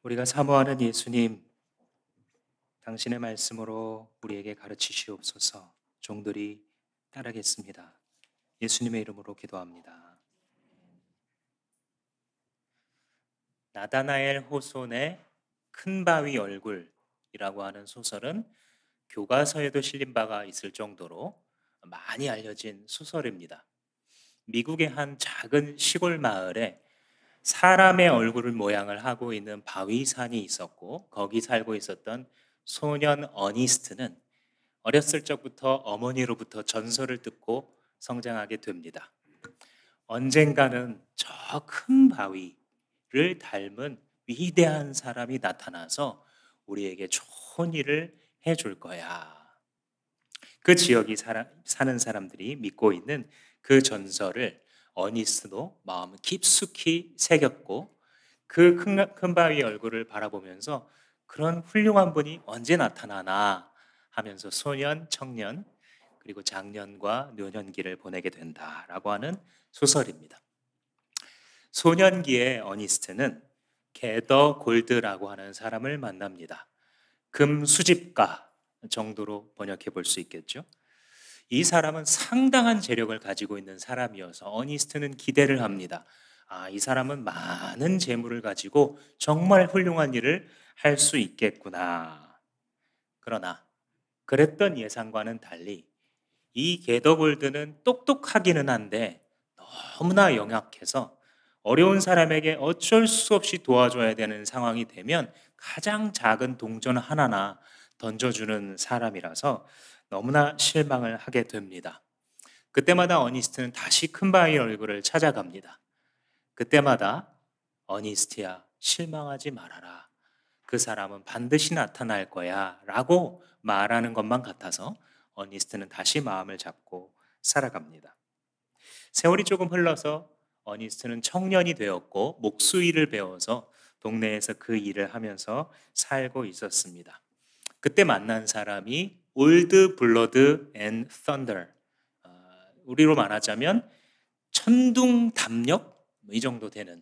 우리가 사모하는 예수님, 당신의 말씀으로 우리에게 가르치시옵소서. 종들이 따르겠습니다. 예수님의 이름으로 기도합니다. 나다나엘 호손의 큰 바위 얼굴이라고 하는 소설은 교과서에도 실린 바가 있을 정도로 많이 알려진 소설입니다. 미국의 한 작은 시골 마을에 사람의 얼굴을 모양을 하고 있는 바위산이 있었고, 거기 살고 있었던 소년 어니스트는 어렸을 적부터 어머니로부터 전설을 듣고 성장하게 됩니다. 언젠가는 저 큰 바위를 닮은 위대한 사람이 나타나서 우리에게 좋은 일을 해줄 거야. 그 지역이 사는 사람들이 믿고 있는 그 전설을 어니스도 마음 깊숙이 새겼고, 그 큰 바위 얼굴을 바라보면서 그런 훌륭한 분이 언제 나타나나 하면서 소년, 청년, 그리고 장년과 노년기를 보내게 된다라고 하는 소설입니다. 소년기의 어니스트는 게더 골드라고 하는 사람을 만납니다. 금 수집가 정도로 번역해 볼 수 있겠죠. 이 사람은 상당한 재력을 가지고 있는 사람이어서 어니스트는 기대를 합니다. 이 사람은 많은 재물을 가지고 정말 훌륭한 일을 할 수 있겠구나. 그러나 그랬던 예상과는 달리 이 게더골드는 똑똑하기는 한데 너무나 영약해서 어려운 사람에게 어쩔 수 없이 도와줘야 되는 상황이 되면 가장 작은 동전 하나나 던져주는 사람이라서 너무나 실망을 하게 됩니다. 그때마다 어니스트는 다시 큰바위 얼굴을 찾아갑니다. 그때마다 어니스트야, 실망하지 말아라. 그 사람은 반드시 나타날 거야 라고 말하는 것만 같아서 어니스트는 다시 마음을 잡고 살아갑니다. 세월이 조금 흘러서 어니스트는 청년이 되었고 목수일을 배워서 동네에서 그 일을 하면서 살고 있었습니다. 그때 만난 사람이 올드 블러드 앤 썬더, 우리로 말하자면 천둥담력 이 정도 되는,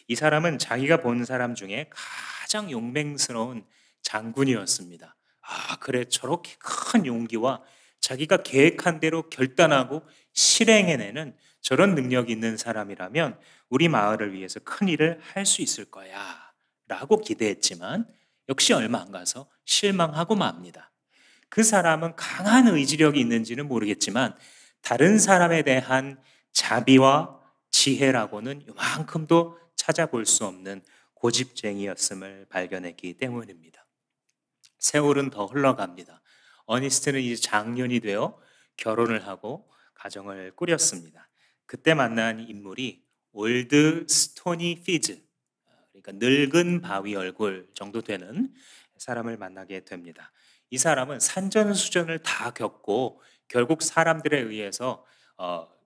이 사람은 자기가 본 사람 중에 가장 용맹스러운 장군이었습니다. 그래, 저렇게 큰 용기와 자기가 계획한 대로 결단하고 실행해내는 저런 능력이 있는 사람이라면 우리 마을을 위해서 큰 일을 할 수 있을 거야 라고 기대했지만 역시 얼마 안 가서 실망하고 맙니다. 그 사람은 강한 의지력이 있는지는 모르겠지만 다른 사람에 대한 자비와 지혜라고는 요만큼도 찾아볼 수 없는 고집쟁이였음을 발견했기 때문입니다. 세월은 더 흘러갑니다. 어니스트는 이제 장년이 되어 결혼을 하고 가정을 꾸렸습니다. 그때 만난 인물이 올드 스토니 피즈, 그러니까 늙은 바위 얼굴 정도 되는 사람을 만나게 됩니다. 이 사람은 산전수전을 다 겪고 결국 사람들에 의해서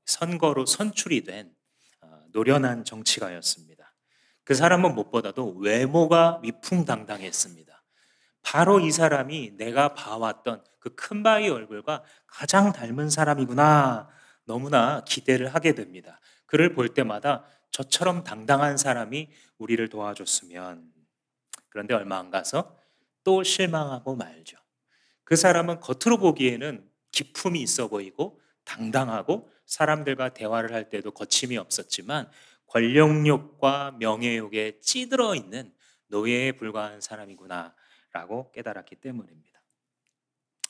선거로 선출이 된 노련한 정치가였습니다. 그 사람은 무엇보다도 외모가 위풍당당했습니다. 바로 이 사람이 내가 봐왔던 그 큰 바위 얼굴과 가장 닮은 사람이구나, 너무나 기대를 하게 됩니다. 그를 볼 때마다 저처럼 당당한 사람이 우리를 도와줬으면. 그런데 얼마 안 가서 또 실망하고 말죠. 그 사람은 겉으로 보기에는 기품이 있어 보이고 당당하고 사람들과 대화를 할 때도 거침이 없었지만 권력욕과 명예욕에 찌들어 있는 노예에 불과한 사람이구나 라고 깨달았기 때문입니다.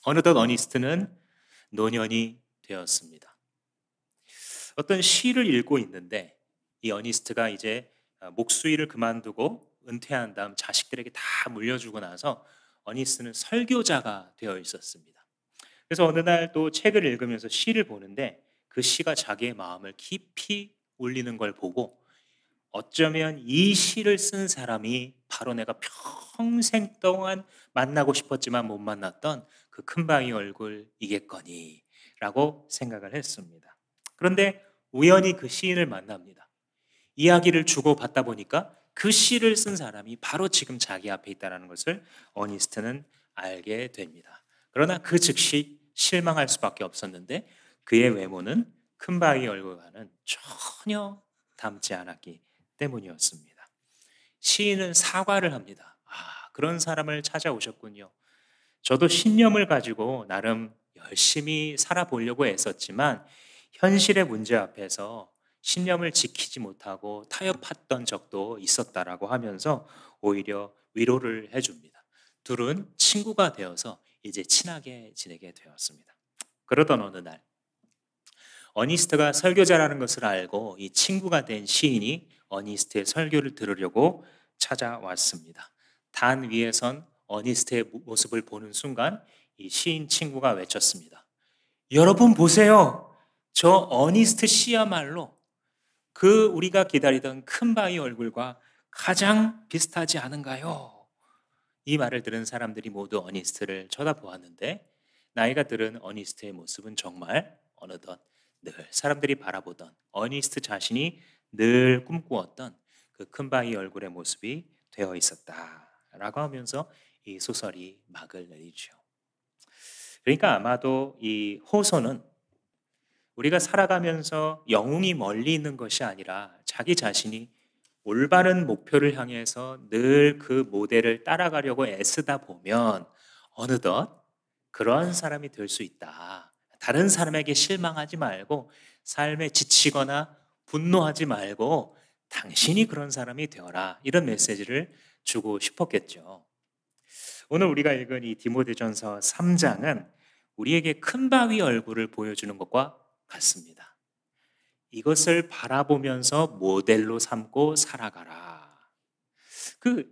어느덧 어니스트는 노년이 되었습니다. 어떤 시를 읽고 있는데 이 어니스트가 이제 목수일을 그만두고 은퇴한 다음 자식들에게 다 물려주고 나서 어니스트는 설교자가 되어 있었습니다. 그래서 어느 날 또 책을 읽으면서 시를 보는데 그 시가 자기의 마음을 깊이 울리는 걸 보고 어쩌면 이 시를 쓴 사람이 바로 내가 평생 동안 만나고 싶었지만 못 만났던 그 큰바위 얼굴이겠거니 라고 생각을 했습니다. 그런데 우연히 그 시인을 만납니다. 이야기를 주고받다 보니까 그 시를 쓴 사람이 바로 지금 자기 앞에 있다는 것을 어니스트는 알게 됩니다. 그러나 그 즉시 실망할 수밖에 없었는데 그의 외모는 큰바위 얼굴과는 전혀 닮지 않았기 때문이었습니다. 시인은 사과를 합니다. 그런 사람을 찾아오셨군요. 저도 신념을 가지고 나름 열심히 살아보려고 애썼지만 현실의 문제 앞에서 신념을 지키지 못하고 타협했던 적도 있었다라고 하면서 오히려 위로를 해줍니다. 둘은 친구가 되어서 이제 친하게 지내게 되었습니다. 그러던 어느 날 어니스트가 설교자라는 것을 알고 이 친구가 된 시인이 어니스트의 설교를 들으려고 찾아왔습니다. 단 위에 선 어니스트의 모습을 보는 순간 이 시인 친구가 외쳤습니다. 여러분 보세요. 저 어니스트 씨야말로 그 우리가 기다리던 큰 바위 얼굴과 가장 비슷하지 않은가요? 이 말을 들은 사람들이 모두 어니스트를 쳐다보았는데 나이가 들은 어니스트의 모습은 정말 어느덧 늘 사람들이 바라보던 어니스트 자신이 늘 꿈꾸었던 그 큰 바위 얼굴의 모습이 되어 있었다라고 하면서 이 소설이 막을 내리죠. 그러니까 아마도 이 호소는 우리가 살아가면서 영웅이 멀리 있는 것이 아니라 자기 자신이 올바른 목표를 향해서 늘 그 모델을 따라가려고 애쓰다 보면 어느덧 그러한 사람이 될 수 있다. 다른 사람에게 실망하지 말고 삶에 지치거나 분노하지 말고 당신이 그런 사람이 되어라. 이런 메시지를 주고 싶었겠죠. 오늘 우리가 읽은 이 디모데전서 3장은 우리에게 큰 바위 얼굴을 보여주는 것과 같습니다. 이것을 바라보면서 모델로 삼고 살아가라. 그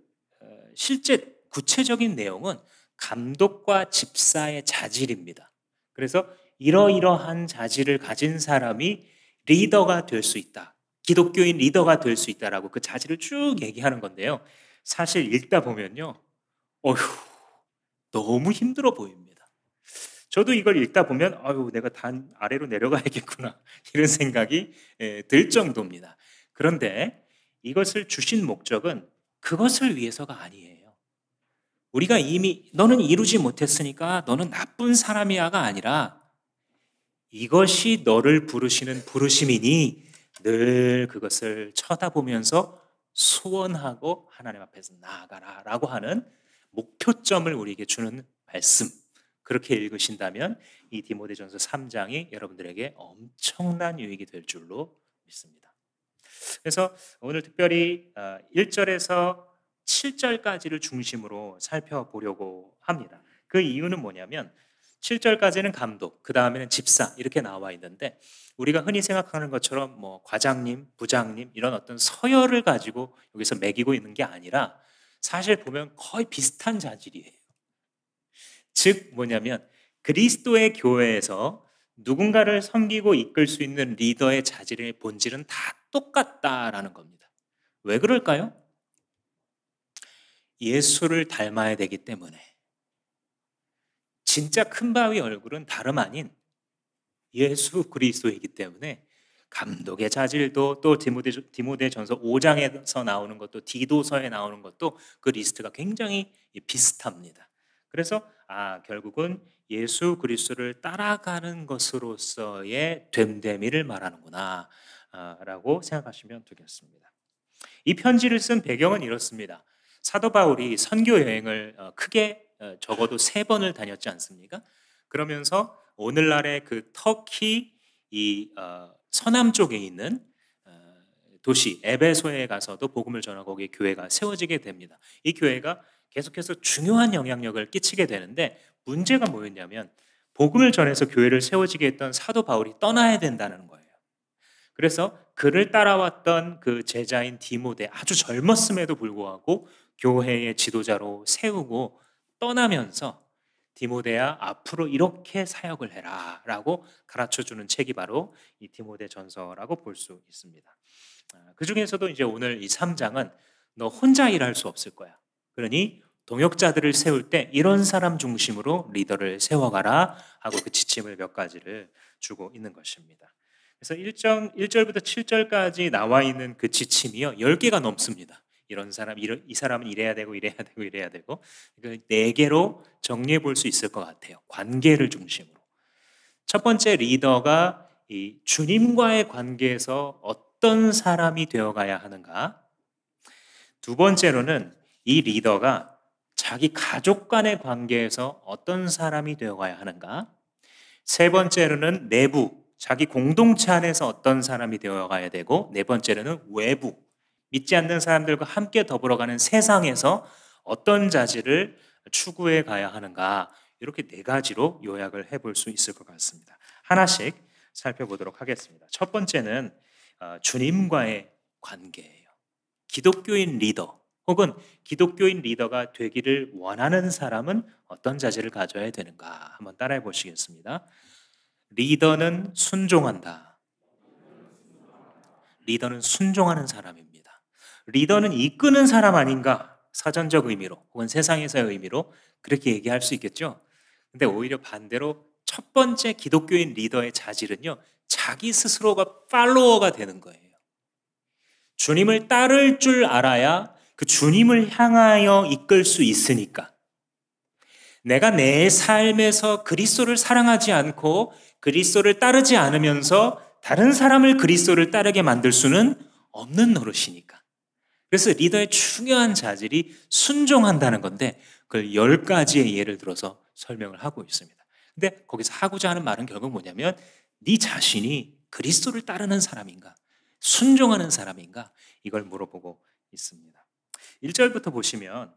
실제 구체적인 내용은 감독과 집사의 자질입니다. 그래서 이러이러한 자질을 가진 사람이 리더가 될 수 있다. 기독교인 리더가 될 수 있다라고 그 자질을 쭉 얘기하는 건데요. 사실 읽다 보면요. 어휴, 너무 힘들어 보입니다. 저도 이걸 읽다 보면 내가 단 아래로 내려가야겠구나 이런 생각이 들 정도입니다. 그런데 이것을 주신 목적은 그것을 위해서가 아니에요. 우리가 이미 너는 이루지 못했으니까 너는 나쁜 사람이야가 아니라 이것이 너를 부르시는 부르심이니 늘 그것을 쳐다보면서 소원하고 하나님 앞에서 나아가라 라고 하는 목표점을 우리에게 주는 말씀. 그렇게 읽으신다면 이 디모데전서 3장이 여러분들에게 엄청난 유익이 될 줄로 믿습니다. 그래서 오늘 특별히 1절에서 7절까지를 중심으로 살펴보려고 합니다. 그 이유는 뭐냐면 7절까지는 감독, 그 다음에는 집사 이렇게 나와 있는데 우리가 흔히 생각하는 것처럼 뭐 과장님, 부장님 이런 어떤 서열을 가지고 여기서 매기고 있는 게 아니라 사실 보면 거의 비슷한 자질이에요. 즉 뭐냐면 그리스도의 교회에서 누군가를 섬기고 이끌 수 있는 리더의 자질의 본질은 다 똑같다라는 겁니다. 왜 그럴까요? 예수를 닮아야 되기 때문에. 진짜 큰 바위 얼굴은 다름 아닌 예수 그리스도이기 때문에 감독의 자질도 또 디모데전서 5장에서 나오는 것도 디도서에 나오는 것도 그 리스트가 굉장히 비슷합니다. 그래서 결국은 예수 그리스도를 따라가는 것으로서의 됨됨이를 말하는구나 라고 생각하시면 되겠습니다. 이 편지를 쓴 배경은 이렇습니다. 사도 바울이 선교 여행을 크게 적어도 3번을 다녔지 않습니까? 그러면서 오늘날의 그 터키 이 서남 쪽에 있는 도시 에베소에 가서도 복음을 전하고 거기에 교회가 세워지게 됩니다. 이 교회가 계속해서 중요한 영향력을 끼치게 되는데 문제가 뭐였냐면 복음을 전해서 교회를 세워지게 했던 사도 바울이 떠나야 된다는 거예요. 그래서 그를 따라왔던 그 제자인 디모데 아주 젊었음에도 불구하고 교회의 지도자로 세우고 떠나면서 디모데야 앞으로 이렇게 사역을 해라 라고 가르쳐주는 책이 바로 이 디모데 전서라고 볼 수 있습니다. 그 중에서도 이제 오늘 이 3장은 너 혼자 일할 수 없을 거야. 그러니 동역자들을 세울 때 이런 사람 중심으로 리더를 세워가라 하고 그 지침을 몇 가지를 주고 있는 것입니다. 그래서 1절부터 7절까지 나와 있는 그 지침이요 10개가 넘습니다. 이런 사람, 이 사람은 이래야 되고 이래야 되고 이래야 되고 그 4개로 정리해 볼 수 있을 것 같아요. 관계를 중심으로. 첫 번째 리더가 이 주님과의 관계에서 어떤 사람이 되어가야 하는가? 두 번째로는 이 리더가 자기 가족 간의 관계에서 어떤 사람이 되어가야 하는가? 세 번째로는 내부, 자기 공동체 안에서 어떤 사람이 되어가야 되고, 네 번째로는 외부, 믿지 않는 사람들과 함께 더불어가는 세상에서 어떤 자질을 추구해 가야 하는가? 이렇게 네 가지로 요약을 해볼 수 있을 것 같습니다. 하나씩 살펴보도록 하겠습니다. 첫 번째는 주님과의 관계예요. 기독교인 리더 혹은 기독교인 리더가 되기를 원하는 사람은 어떤 자질을 가져야 되는가? 한번 따라해 보시겠습니다. 리더는 순종한다. 리더는 순종하는 사람입니다. 리더는 이끄는 사람 아닌가? 사전적 의미로 혹은 세상에서의 의미로 그렇게 얘기할 수 있겠죠. 근데 오히려 반대로 첫 번째 기독교인 리더의 자질은요, 자기 스스로가 팔로워가 되는 거예요. 주님을 따를 줄 알아야 그 주님을 향하여 이끌 수 있으니까. 내가 내 삶에서 그리스도를 사랑하지 않고 그리스도를 따르지 않으면서 다른 사람을 그리스도를 따르게 만들 수는 없는 노릇이니까. 그래서 리더의 중요한 자질이 순종한다는 건데 그걸 10가지의 예를 들어서 설명을 하고 있습니다. 근데 거기서 하고자 하는 말은 결국 뭐냐면 네 자신이 그리스도를 따르는 사람인가? 순종하는 사람인가? 이걸 물어보고 있습니다. 1절부터 보시면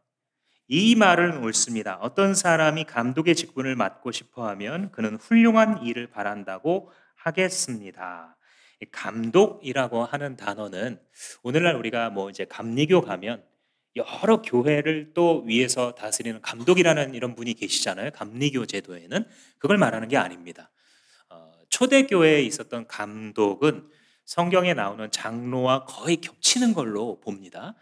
이 말은 옳습니다. 어떤 사람이 감독의 직분을 맡고 싶어하면 그는 훌륭한 일을 바란다고 하겠습니다. 감독이라고 하는 단어는 오늘날 우리가 뭐 이제 감리교 가면 여러 교회를 또 위에서 다스리는 감독이라는 이런 분이 계시잖아요. 감리교 제도에는 그걸 말하는 게 아닙니다. 초대교회에 있었던 감독은 성경에 나오는 장로와 거의 겹치는 걸로 봅니다.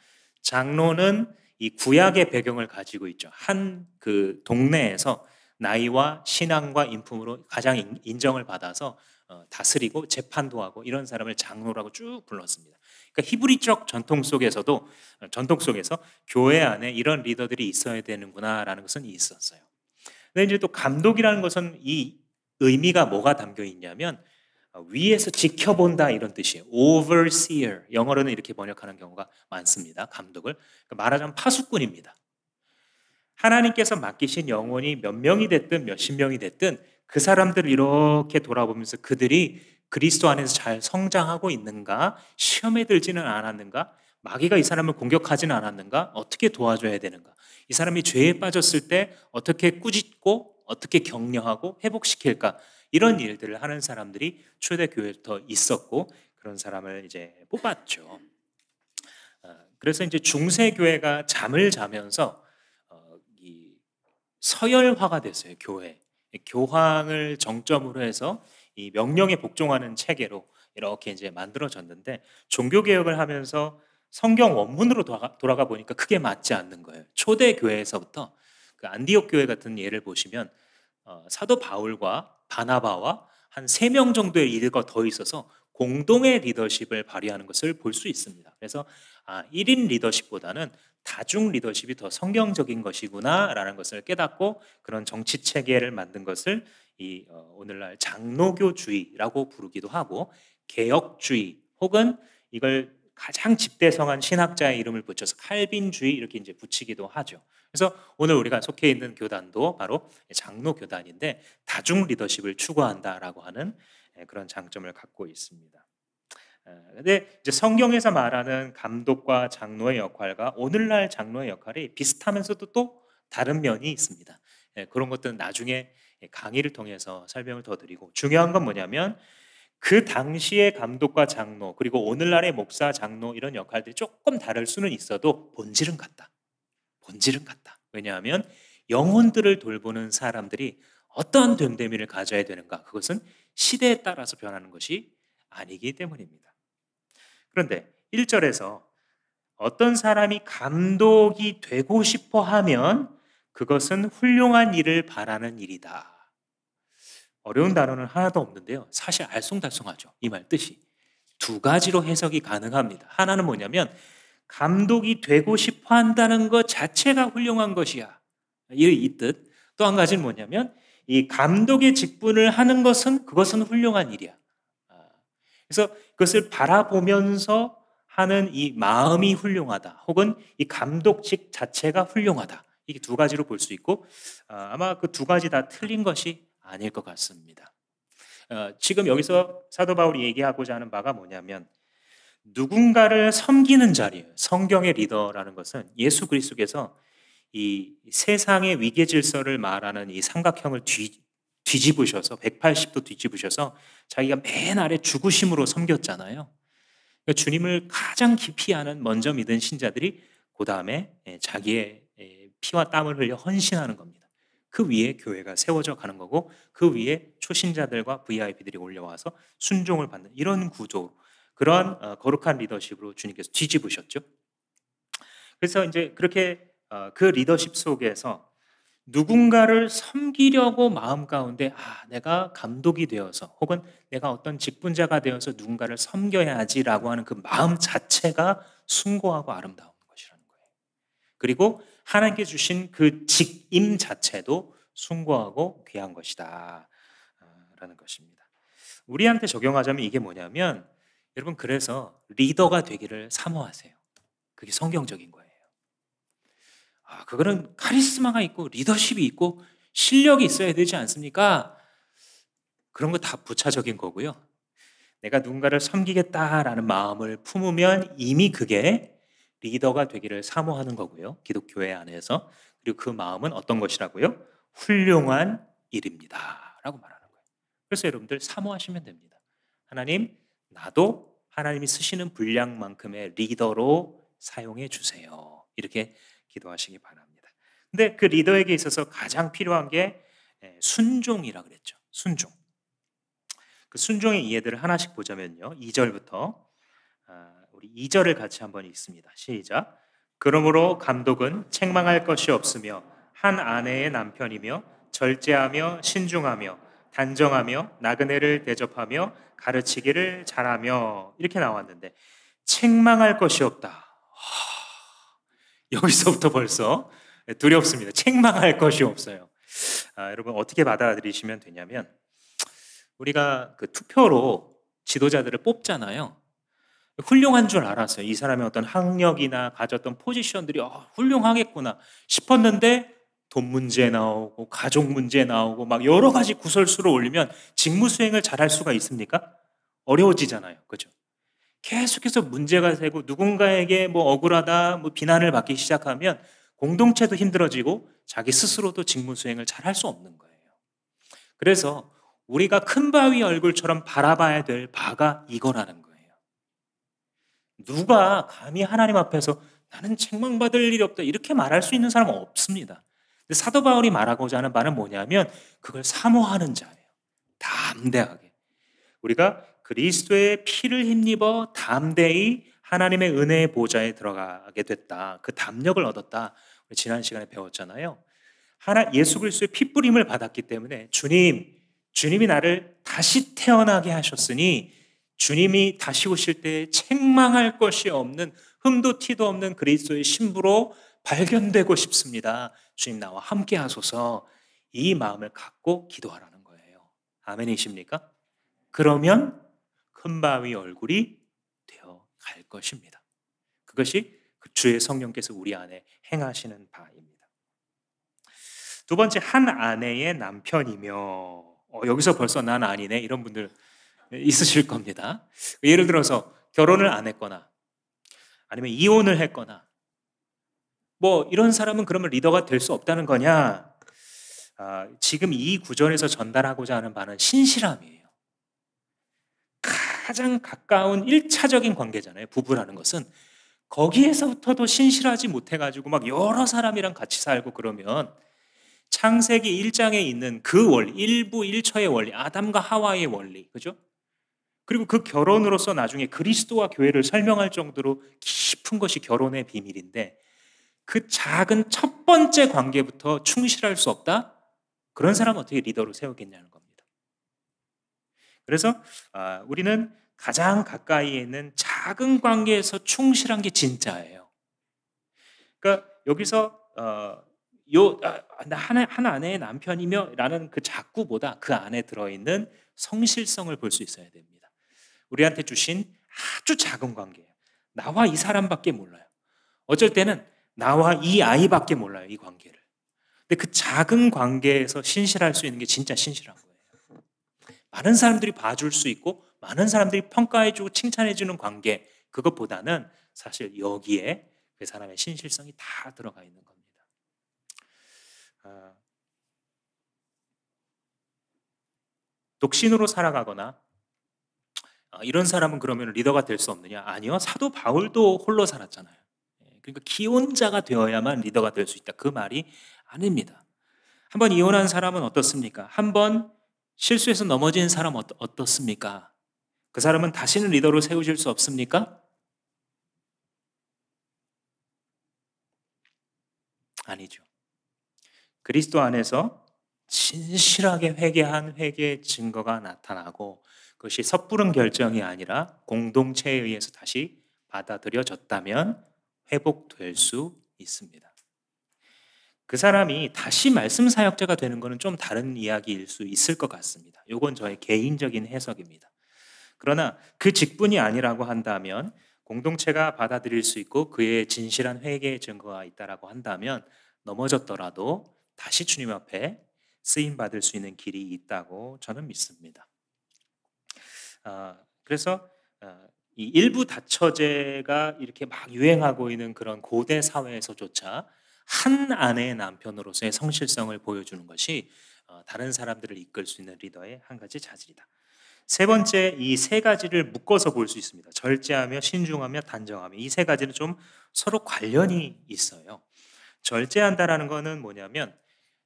장로는 이 구약의 배경을 가지고 있죠. 한 그 동네에서 나이와 신앙과 인품으로 가장 인정을 받아서 다스리고 재판도 하고 이런 사람을 장로라고 쭉 불렀습니다. 그러니까 히브리적 전통 속에서도 전통 속에서 교회 안에 이런 리더들이 있어야 되는구나라는 것은 있었어요. 근데 이제 또 감독이라는 것은 이 의미가 뭐가 담겨 있냐면 위에서 지켜본다 이런 뜻이에요. overseer, 영어로는 이렇게 번역하는 경우가 많습니다. 감독을 그러니까 말하자면 파수꾼입니다. 하나님께서 맡기신 영혼이 몇 명이 됐든 몇십 명이 됐든 그 사람들을 이렇게 돌아보면서 그들이 그리스도 안에서 잘 성장하고 있는가, 시험에 들지는 않았는가, 마귀가 이 사람을 공격하지는 않았는가, 어떻게 도와줘야 되는가, 이 사람이 죄에 빠졌을 때 어떻게 꾸짖고 어떻게 격려하고 회복시킬까, 이런 일들을 하는 사람들이 초대교회부터 있었고 그런 사람을 이제 뽑았죠. 그래서 이제 중세교회가 잠을 자면서 이 서열화가 됐어요. 교황을 정점으로 해서 이 명령에 복종하는 체계로 이렇게 이제 만들어졌는데 종교개혁을 하면서 성경 원문으로 돌아가 보니까 그게 맞지 않는 거예요. 초대교회에서부터 그 안디옥 교회 같은 예를 보시면 사도 바울과 바나바와 한 3명 정도의 리더가 더 있어서 공동의 리더십을 발휘하는 것을 볼 수 있습니다. 그래서 1인 리더십보다는 다중 리더십이 더 성경적인 것이구나라는 것을 깨닫고 그런 정치 체계를 만든 것을 오늘날 장로교주의라고 부르기도 하고 개혁주의 혹은 이걸 가장 집대성한 신학자의 이름을 붙여서 칼빈주의 이렇게 이제 붙이기도 하죠. 그래서 오늘 우리가 속해 있는 교단도 바로 장로 교단인데 다중 리더십을 추구한다라고 하는 그런 장점을 갖고 있습니다. 근데 이제 성경에서 말하는 감독과 장로의 역할과 오늘날 장로의 역할이 비슷하면서도 또 다른 면이 있습니다. 그런 것들은 나중에 강의를 통해서 설명을 더 드리고 중요한 건 뭐냐면 그 당시의 감독과 장로 그리고 오늘날의 목사, 장로 이런 역할들이 조금 다를 수는 있어도 본질은 같다. 본질은 같다. 왜냐하면 영혼들을 돌보는 사람들이 어떠한 됨됨이를 가져야 되는가? 그것은 시대에 따라서 변하는 것이 아니기 때문입니다. 그런데 1절에서 어떤 사람이 감독이 되고 싶어 하면 그것은 훌륭한 일을 바라는 일이다. 어려운 단어는 하나도 없는데요. 사실 알쏭달쏭하죠. 이 말 뜻이. 2가지로 해석이 가능합니다. 하나는 뭐냐면 감독이 되고 싶어 한다는 것 자체가 훌륭한 것이야. 이 뜻. 또 한 가지는 뭐냐면 이 감독의 직분을 하는 것은 그것은 훌륭한 일이야. 그래서 그것을 바라보면서 하는 이 마음이 훌륭하다, 혹은 이 감독직 자체가 훌륭하다. 이게 두 가지로 볼 수 있고, 아마 그 두 가지 다 틀린 것이 아닐 것 같습니다. 지금 여기서 사도 바울이 얘기하고자 하는 바가 뭐냐면, 누군가를 섬기는 자리예요. 성경의 리더라는 것은 예수 그리스도께서 이 세상의 위계 질서를 말하는 이 삼각형을 뒤집으셔서 180도 뒤집으셔서 자기가 맨 아래 죽으심으로 섬겼잖아요. 그러니까 주님을 가장 깊이 아는 먼저 믿은 신자들이 그 다음에 자기의 피와 땀을 흘려 헌신하는 겁니다. 그 위에 교회가 세워져 가는 거고, 그 위에 초신자들과 VIP들이 올려와서 순종을 받는 이런 구조, 그런 거룩한 리더십으로 주님께서 뒤집으셨죠. 그래서 이제 그렇게 그 리더십 속에서 누군가를 섬기려고 마음 가운데 내가 감독이 되어서, 혹은 내가 어떤 직분자가 되어서 누군가를 섬겨야지라고 하는 그 마음 자체가 숭고하고 아름다운 것이라는 거예요. 그리고 하나님께 주신 그 직임 자체도 숭고하고 귀한 것이다 라는 것입니다. 우리한테 적용하자면 이게 뭐냐면, 여러분, 그래서 리더가 되기를 사모하세요. 그게 성경적인 거예요. 그거는 카리스마가 있고 리더십이 있고 실력이 있어야 되지 않습니까? 그런 거 다 부차적인 거고요. 내가 누군가를 섬기겠다라는 마음을 품으면 이미 그게 리더가 되기를 사모하는 거고요. 기독교회 안에서. 그리고 그 마음은 어떤 것이라고요? 훌륭한 일입니다 라고 말하는 거예요. 그래서 여러분들 사모하시면 됩니다. 하나님, 나도 하나님이 쓰시는 분량만큼의 리더로 사용해 주세요. 이렇게 기도하시기 바랍니다. 근데 그 리더에게 있어서 가장 필요한 게 순종이라 그랬죠. 순종. 그 순종의 이해들을 하나씩 보자면요. 2절부터 우리 2절을 같이 한번 읽습니다. 시작. 그러므로 감독은 책망할 것이 없으며 한 아내의 남편이며 절제하며 신중하며 단정하며 나그네를 대접하며 가르치기를 잘하며, 이렇게 나왔는데 책망할 것이 없다. 여기서부터 벌써 두렵습니다. 책망할 것이 없어요. 여러분, 어떻게 받아들이시면 되냐면, 우리가 그 투표로 지도자들을 뽑잖아요. 훌륭한 줄 알았어요. 이 사람의 어떤 학력이나 가졌던 포지션들이 훌륭하겠구나 싶었는데, 돈 문제 나오고 가족 문제 나오고 막 여러 가지 구설수를 올리면 직무 수행을 잘할 수가 있습니까? 어려워지잖아요. 그죠? 계속해서 문제가 되고 누군가에게 뭐 억울하다, 뭐 비난을 받기 시작하면 공동체도 힘들어지고 자기 스스로도 직무 수행을 잘할 수 없는 거예요. 그래서 우리가 큰 바위 얼굴처럼 바라봐야 될 바가 이거라는 거예요. 누가 감히 하나님 앞에서 나는 책망받을 일이 없다 이렇게 말할 수 있는 사람은 없습니다. 근데 사도 바울이 말하고자 하는 바는 뭐냐면, 그걸 사모하는 자예요. 담대하게. 우리가 그리스도의 피를 힘입어 담대히 하나님의 은혜의 보좌에 들어가게 됐다. 그 담력을 얻었다. 우리 지난 시간에 배웠잖아요. 예수 그리스도의 피 뿌림을 받았기 때문에 주님이 나를 다시 태어나게 하셨으니, 주님이 다시 오실 때 책망할 것이 없는, 흠도 티도 없는 그리스도의 신부로 발견되고 싶습니다. 주님, 나와 함께 하소서. 이 마음을 갖고 기도하라는 거예요. 아멘이십니까? 그러면 큰 바위 얼굴이 되어 갈 것입니다. 그것이 주의 성령께서 우리 안에 행하시는 바입니다. 두 번째, 한 아내의 남편이며, 여기서 벌써 난 아니네 이런 분들 있으실 겁니다. 예를 들어서 결혼을 안 했거나 아니면 이혼을 했거나 뭐 이런 사람은 그러면 리더가 될 수 없다는 거냐? 지금 이 구절에서 전달하고자 하는 바는 신실함이에요. 가장 가까운 1차적인 관계잖아요. 부부라는 것은. 거기에서부터도 신실하지 못해가지고 막 여러 사람이랑 같이 살고 그러면 창세기 1장에 있는 그 원리, 일부 일처의 원리, 아담과 하와의 원리, 그죠? 그리고 그 결혼으로서 나중에 그리스도와 교회를 설명할 정도로 깊은 것이 결혼의 비밀인데, 그 작은 첫 번째 관계부터 충실할 수 없다? 그런 사람은 어떻게 리더로 세우겠냐는 겁니다. 그래서 우리는 가장 가까이에 있는 작은 관계에서 충실한 게 진짜예요. 그러니까 여기서 한 아내의 남편이며 라는 그 작구보다 그 안에 들어있는 성실성을 볼 수 있어야 됩니다. 우리한테 주신 아주 작은 관계예요. 나와 이 사람밖에 몰라요. 어쩔 때는 나와 이 아이밖에 몰라요, 이 관계를. 근데 그 작은 관계에서 신실할 수 있는 게 진짜 신실한 거예요. 많은 사람들이 봐줄 수 있고 많은 사람들이 평가해주고 칭찬해주는 관계, 그것보다는 사실 여기에 그 사람의 신실성이 다 들어가 있는 겁니다. 아, 독신으로 살아가거나 이런 사람은 그러면 리더가 될 수 없느냐? 아니요. 사도 바울도 홀로 살았잖아요. 그러니까 기혼자가 되어야만 리더가 될 수 있다. 그 말이 아닙니다. 한번 이혼한 사람은 어떻습니까? 한번 실수해서 넘어진 사람 어떻습니까? 그 사람은 다시는 리더로 세우실 수 없습니까? 아니죠. 그리스도 안에서 진실하게 회개한 회개의 증거가 나타나고 그것이 섣부른 결정이 아니라 공동체에 의해서 다시 받아들여졌다면 회복될 수 있습니다. 그 사람이 다시 말씀 사역자가 되는 것은 좀 다른 이야기일 수 있을 것 같습니다. 이건 저의 개인적인 해석입니다. 그러나 그 직분이 아니라고 한다면 공동체가 받아들일 수 있고 그의 진실한 회개의 증거가 있다라고 한다면 넘어졌더라도 다시 주님 앞에 쓰임 받을 수 있는 길이 있다고 저는 믿습니다. 그래서 이 일부 다처제가 이렇게 막 유행하고 있는 그런 고대 사회에서조차 한 아내의 남편으로서의 성실성을 보여주는 것이 다른 사람들을 이끌 수 있는 리더의 한 가지 자질이다. 세 번째, 이 세 가지를 묶어서 볼 수 있습니다. 절제하며 신중하며 단정하며, 이 세 가지는 좀 서로 관련이 있어요. 절제한다라는 거는 뭐냐면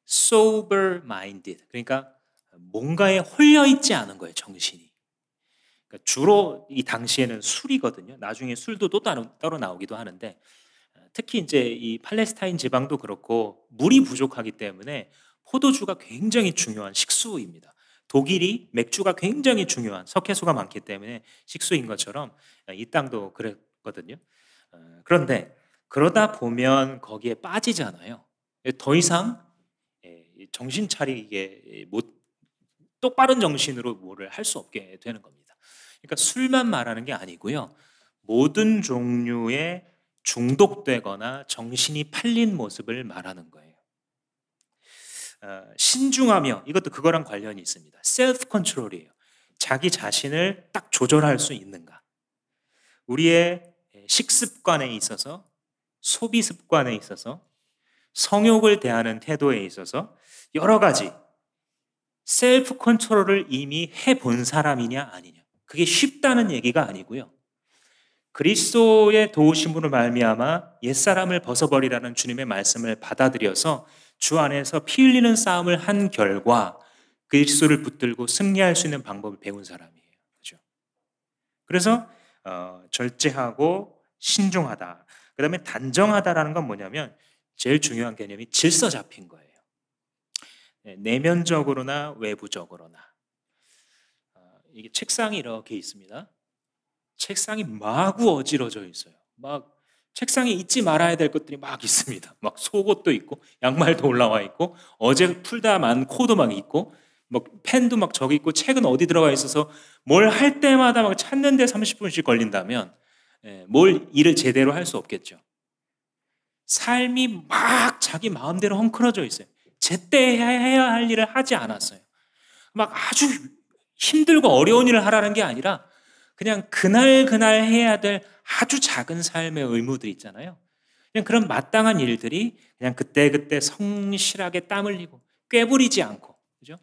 sober minded, 그러니까 뭔가에 홀려 있지 않은 거예요, 정신이. 그러니까 주로 이 당시에는 술이거든요. 나중에 술도 또 따로 나오기도 하는데, 특히 이제 이 팔레스타인 지방도 그렇고 물이 부족하기 때문에 포도주가 굉장히 중요한 식수입니다. 독일이 맥주가 굉장히 중요한 석회수가 많기 때문에 식수인 것처럼 이 땅도 그랬거든요. 그런데 그러다 보면 거기에 빠지잖아요. 더 이상 정신 차리게 못, 똑바른 정신으로 뭐를 할 수 없게 되는 겁니다. 그러니까 술만 말하는 게 아니고요. 모든 종류의 중독되거나 정신이 팔린 모습을 말하는 거예요. 신중하며, 이것도 그거랑 관련이 있습니다. 셀프 컨트롤이에요. 자기 자신을 딱 조절할 수 있는가. 우리의 식습관에 있어서, 소비 습관에 있어서, 성욕을 대하는 태도에 있어서 여러 가지 셀프 컨트롤을 이미 해본 사람이냐 아니냐. 그게 쉽다는 얘기가 아니고요. 그리스도의 도우심으로 말미암아 옛사람을 벗어버리라는 주님의 말씀을 받아들여서 주 안에서 피 흘리는 싸움을 한 결과 그리스도를 붙들고 승리할 수 있는 방법을 배운 사람이에요. 그렇죠? 그래서 절제하고 신중하다. 그다음에 단정하다라는 건 뭐냐면 제일 중요한 개념이 질서 잡힌 거예요. 내면적으로나 외부적으로나. 이게 책상이 이렇게 있습니다. 책상이 마구 어지러져 있어요. 막 책상에 잊지 말아야 될 것들이 막 있습니다. 막 속옷도 있고 양말도 올라와 있고 어제 풀다 만 코도 막 있고 막 펜도 막 저기 있고 책은 어디 들어가 있어서 뭘 할 때마다 막 찾는데 30분씩 걸린다면 뭘 일을 제대로 할 수 없겠죠. 삶이 막 자기 마음대로 헝클어져 있어요. 제때 해야 할 일을 하지 않았어요. 막 아주 힘들고 어려운 일을 하라는 게 아니라 그냥 그날 해야 될 아주 작은 삶의 의무들 있잖아요. 그냥 그런 마땅한 일들이 그냥 그때 성실하게 땀 흘리고 꾀부리지 않고, 그죠?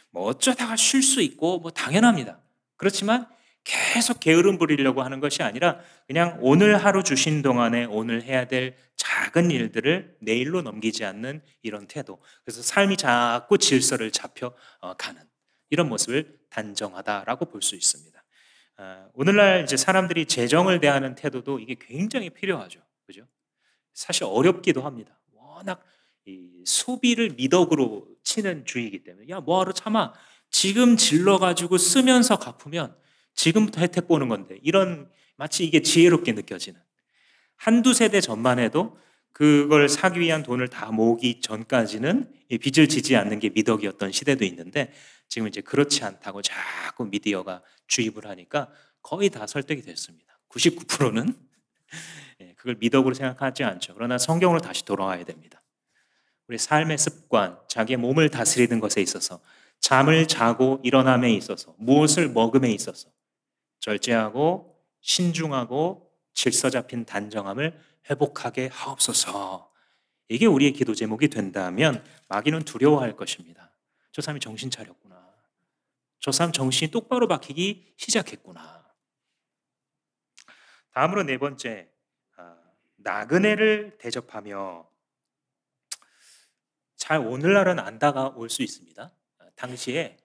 뭐 어쩌다가 쉴 수 있고 뭐 당연합니다. 그렇지만 계속 게으름 부리려고 하는 것이 아니라 그냥 오늘 하루 주신 동안에 오늘 해야 될 작은 일들을 내일로 넘기지 않는 이런 태도. 그래서 삶이 자꾸 질서를 잡혀 가는 이런 모습을 단정하다라고 볼 수 있습니다. 오늘날 이제 사람들이 재정을 대하는 태도도 이게 굉장히 필요하죠. 그죠? 사실 어렵기도 합니다. 워낙 이 소비를 미덕으로 치는 주의이기 때문에 야, 뭐하러 참아? 지금 질러가지고 쓰면서 갚으면 지금부터 혜택 보는 건데, 이런 마치 이게 지혜롭게 느껴지는, 한두 세대 전만 해도 그걸 사기 위한 돈을 다 모으기 전까지는 이 빚을 지지 않는 게 미덕이었던 시대도 있는데 지금 이제 그렇지 않다고 자꾸 미디어가 주입을 하니까 거의 다 설득이 됐습니다. 99%는 그걸 미덕으로 생각하지 않죠. 그러나 성경으로 다시 돌아와야 됩니다. 우리 삶의 습관, 자기의 몸을 다스리는 것에 있어서, 잠을 자고 일어남에 있어서, 무엇을 먹음에 있어서 절제하고 신중하고 질서 잡힌 단정함을 회복하게 하옵소서. 이게 우리의 기도 제목이 된다면 마귀는 두려워할 것입니다. 저 사람이 정신 차렸구나. 저 사람 정신이 똑바로 박히기 시작했구나. 다음으로 네 번째, 나그네를 대접하며. 잘 오늘날은 안 다가올 수 있습니다. 당시에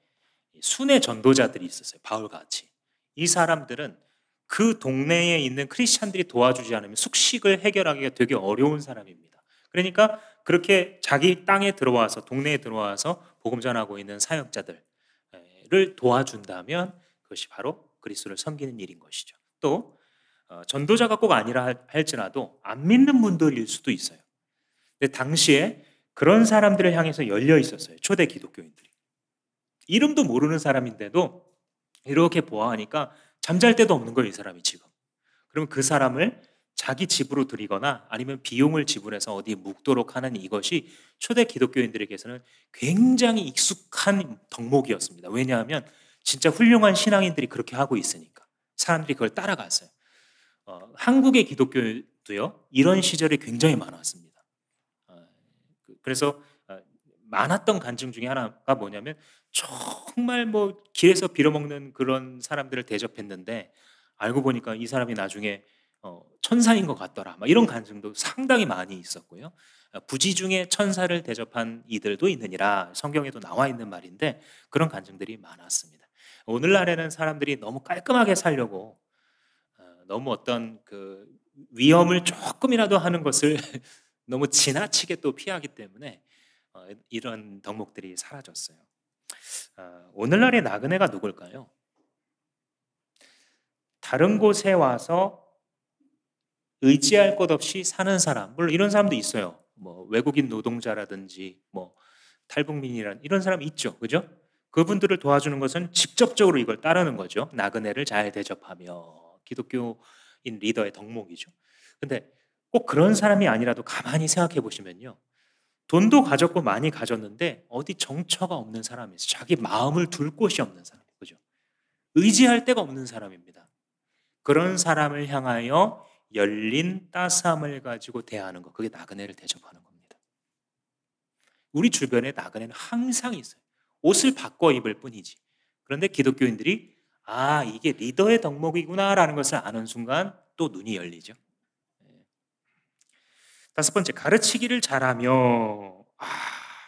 순회 전도자들이 있었어요. 바울같이. 이 사람들은 그 동네에 있는 크리스찬들이 도와주지 않으면 숙식을 해결하기가 되게 어려운 사람입니다. 그러니까 그렇게 자기 땅에 들어와서, 동네에 들어와서 복음 전하고 있는 사역자들을 도와준다면 그것이 바로 그리스도를 섬기는 일인 것이죠. 또 전도자가 꼭 아니라 할지라도 안 믿는 분들일 수도 있어요. 근데 당시에 그런 사람들을 향해서 열려 있었어요. 초대 기독교인들이. 이름도 모르는 사람인데도 이렇게 보아하니까 잠잘 데도 없는 거예요, 이 사람이 지금. 그러면 그 사람을 자기 집으로 들이거나 아니면 비용을 지불해서 어디에 묵도록 하는 이것이 초대 기독교인들에게서는 굉장히 익숙한 덕목이었습니다. 왜냐하면 진짜 훌륭한 신앙인들이 그렇게 하고 있으니까 사람들이 그걸 따라갔어요. 한국의 기독교도요, 이런 시절이 굉장히 많았습니다. 그래서 많았던 간증 중에 하나가 뭐냐면, 정말 뭐 길에서 빌어먹는 그런 사람들을 대접했는데 알고 보니까 이 사람이 나중에 천사인 것 같더라, 막 이런 간증도 상당히 많이 있었고요. 부지 중에 천사를 대접한 이들도 있느니라, 성경에도 나와 있는 말인데 그런 간증들이 많았습니다. 오늘날에는 사람들이 너무 깔끔하게 살려고 너무 어떤 그 위험을 조금이라도 하는 것을 너무 지나치게 또 피하기 때문에 이런 덕목들이 사라졌어요. 오늘날의 나그네가 누굴까요? 다른 곳에 와서 의지할 것 없이 사는 사람, 물론 이런 사람도 있어요. 뭐 외국인 노동자라든지 뭐 탈북민이란 이런 사람이 있죠, 그죠? 그분들을 도와주는 것은 직접적으로 이걸 따르는 거죠. 나그네를 잘 대접하며. 기독교인 리더의 덕목이죠. 근데 꼭 그런 사람이 아니라도 가만히 생각해 보시면요, 돈도 가졌고 많이 가졌는데 어디 정처가 없는 사람이에요. 자기 마음을 둘 곳이 없는 사람, 그죠? 의지할 데가 없는 사람입니다. 그런 사람을 향하여 열린 따스함을 가지고 대하는 것, 그게 나그네를 대접하는 겁니다. 우리 주변에 나그네는 항상 있어요. 옷을 바꿔 입을 뿐이지. 그런데 기독교인들이 이게 리더의 덕목이구나라는 것을 아는 순간 또 눈이 열리죠. 다섯 번째, 가르치기를 잘하며.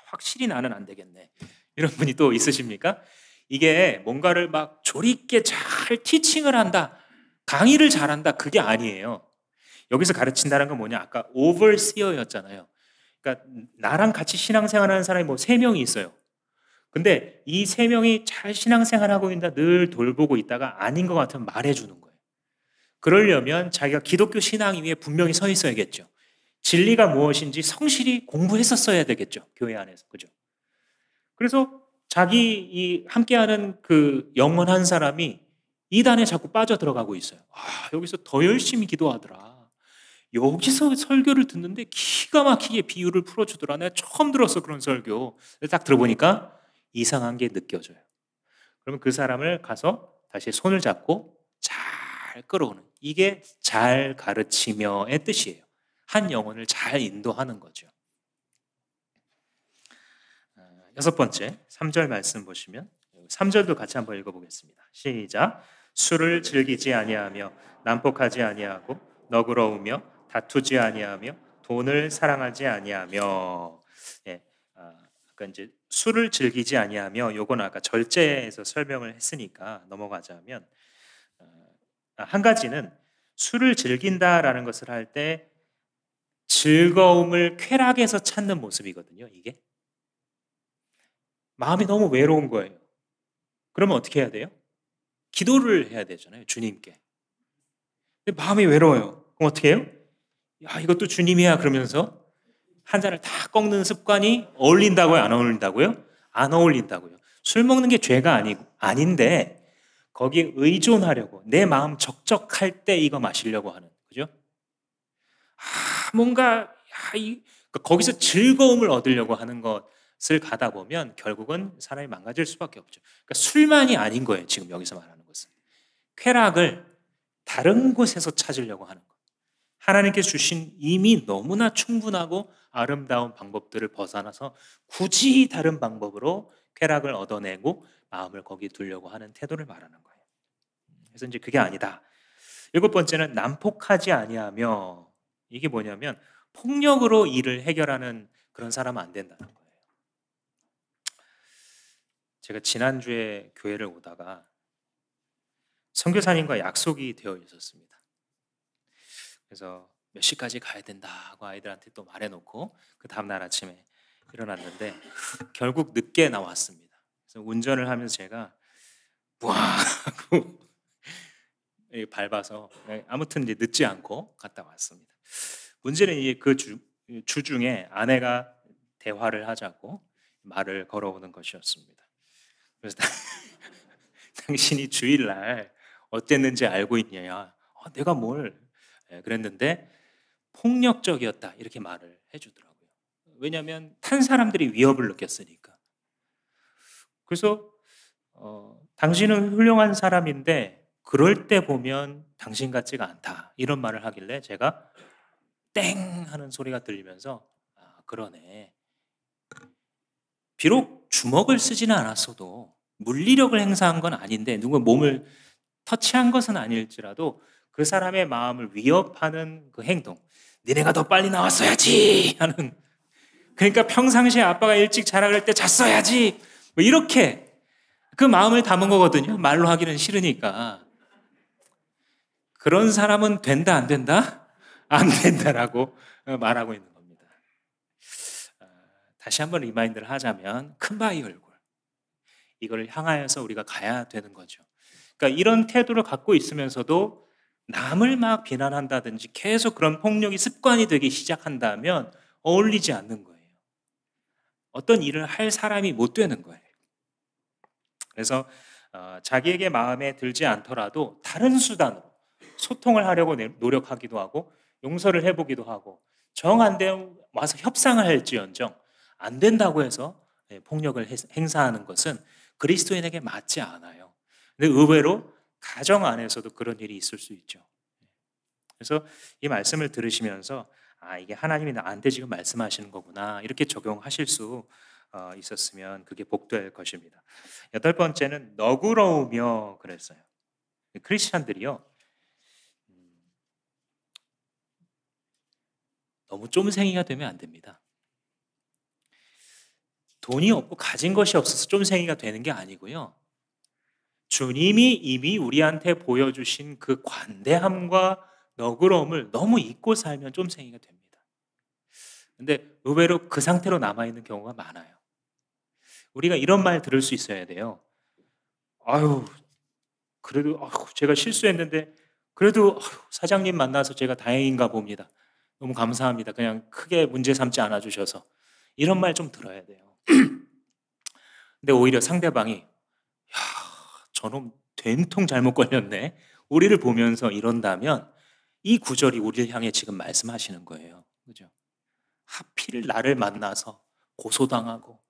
확실히 나는 안 되겠네, 이런 분이 또 있으십니까? 이게 뭔가를 막 조리 있게 잘 티칭을 한다, 강의를 잘한다, 그게 아니에요. 여기서 가르친다는 건 뭐냐, 아까 오버시어였잖아요. 그러니까 나랑 같이 신앙생활하는 사람이 뭐 3명이 있어요. 근데 이 3명이 잘 신앙생활하고 있다, 늘 돌보고 있다가 아닌 것 같으면 말해주는 거예요. 그러려면 자기가 기독교 신앙 위에 분명히 서 있어야겠죠. 진리가 무엇인지 성실히 공부했었어야 되겠죠, 교회 안에서, 그죠? 그래서 자기 이 함께하는 그 영원한 사람이 이단에 자꾸 빠져들어가고 있어요. 여기서 더 열심히 기도하더라, 여기서 설교를 듣는데 기가 막히게 비유를 풀어주더라, 내가 처음 들었어 그런 설교. 딱 들어보니까 이상한 게 느껴져요. 그러면 그 사람을 가서 다시 손을 잡고 잘 끌어오는, 이게 잘 가르치며의 뜻이에요. 한 영혼을 잘 인도하는 거죠. 여섯 번째, 3절 말씀 보시면 3절도 같이 한번 읽어보겠습니다. 시작. 술을 즐기지 아니하며 난폭하지 아니하고 너그러우며 다투지 아니하며 돈을 사랑하지 아니하며. 아까 이제 술을 즐기지 아니하며, 요건 아까 절제에서 설명을 했으니까 넘어가자면, 한 가지는 술을 즐긴다라는 것을 할 때 즐거움을 쾌락에서 찾는 모습이거든요. 이게 마음이 너무 외로운 거예요. 그러면 어떻게 해야 돼요? 기도를 해야 되잖아요, 주님께. 근데 마음이 외로워요. 그럼 어떻게 해요? 이것도 주님이야 그러면서 한 잔을 다 꺾는 습관이 어울린다고요, 안 어울린다고요? 안 어울린다고요. 술 먹는 게 죄가 아닌데 거기에 의존하려고 내 마음 적적할 때 이거 마시려고 하는 그죠? 뭔가 그러니까 거기서 즐거움을 얻으려고 하는 것을 가다 보면 결국은 사람이 망가질 수밖에 없죠. 그러니까 술만이 아닌 거예요. 지금 여기서 말하는 것은 쾌락을 다른 곳에서 찾으려고 하는 것. 하나님께 주신 이미 너무나 충분하고 아름다운 방법들을 벗어나서 굳이 다른 방법으로 쾌락을 얻어내고 마음을 거기에 두려고 하는 태도를 말하는 거예요. 그래서 이제 그게 아니다. 일곱 번째는 난폭하지 아니하며, 이게 뭐냐면 폭력으로 일을 해결하는 그런 사람은 안 된다는 거예요. 제가 지난주에 교회를 오다가 선교사님과 약속이 되어 있었습니다. 그래서 몇 시까지 가야 된다고 아이들한테 또 말해놓고 그 다음날 아침에 일어났는데 결국 늦게 나왔습니다. 그래서 운전을 하면서 제가 와 하고 밟아서 아무튼 이제 늦지 않고 갔다 왔습니다. 문제는 이게 그 주중에 아내가 대화를 하자고 말을 걸어오는 것이었습니다. 그래서 당신이 주일날 어땠는지 알고 있냐? 내가 뭘 그랬는데 폭력적이었다 이렇게 말을 해주더라고요. 왜냐하면 탄 사람들이 위협을 느꼈으니까. 그래서 당신은 훌륭한 사람인데 그럴 때 보면 당신 같지가 않다 이런 말을 하길래 제가 땡 하는 소리가 들리면서 그러네. 비록 주먹을 쓰지는 않았어도 물리력을 행사한 건 아닌데 누구 몸을 터치한 것은 아닐지라도 그 사람의 마음을 위협하는 그 행동, 니네가 더 빨리 나왔어야지 하는, 그러니까 평상시에 아빠가 일찍 자라 그럴 때 잤어야지 뭐 이렇게 그 마음을 담은 거거든요. 말로 하기는 싫으니까. 그런 사람은 된다 안 된다? 안 된다라고 말하고 있는 겁니다. 다시 한번 리마인드를 하자면 큰 바위 얼굴, 이걸 향하여서 우리가 가야 되는 거죠. 그러니까 이런 태도를 갖고 있으면서도 남을 막 비난한다든지 계속 그런 폭력이 습관이 되기 시작한다면 어울리지 않는 거예요. 어떤 일을 할 사람이 못 되는 거예요. 그래서 자기에게 마음에 들지 않더라도 다른 수단으로 소통을 하려고 노력하기도 하고 용서를 해보기도 하고 정 안 되면 와서 협상을 할지언정 안 된다고 해서 폭력을 행사하는 것은 그리스도인에게 맞지 않아요. 근데 의외로 가정 안에서도 그런 일이 있을 수 있죠. 그래서 이 말씀을 들으시면서 이게 하나님이 나한테 지금 말씀하시는 거구나 이렇게 적용하실 수 있었으면 그게 복될 것입니다. 여덟 번째는 너그러우며 그랬어요. 크리스찬들이요 너무 쫌생이가 되면 안 됩니다. 돈이 없고 가진 것이 없어서 쫌생이가 되는 게 아니고요. 주님이 이미 우리한테 보여주신 그 관대함과 너그러움을 너무 잊고 살면 쫌생이가 됩니다. 근데 의외로 그 상태로 남아있는 경우가 많아요. 우리가 이런 말 들을 수 있어야 돼요. 그래도 제가 실수했는데 그래도 사장님 만나서 제가 다행인가 봅니다. 너무 감사합니다. 그냥 크게 문제 삼지 않아 주셔서. 이런 말 좀 들어야 돼요. 근데 오히려 상대방이 저놈 된통 잘못 걸렸네. 우리를 보면서 이런다면 이 구절이 우리를 향해 지금 말씀하시는 거예요. 그죠? 하필 나를 만나서 고소당하고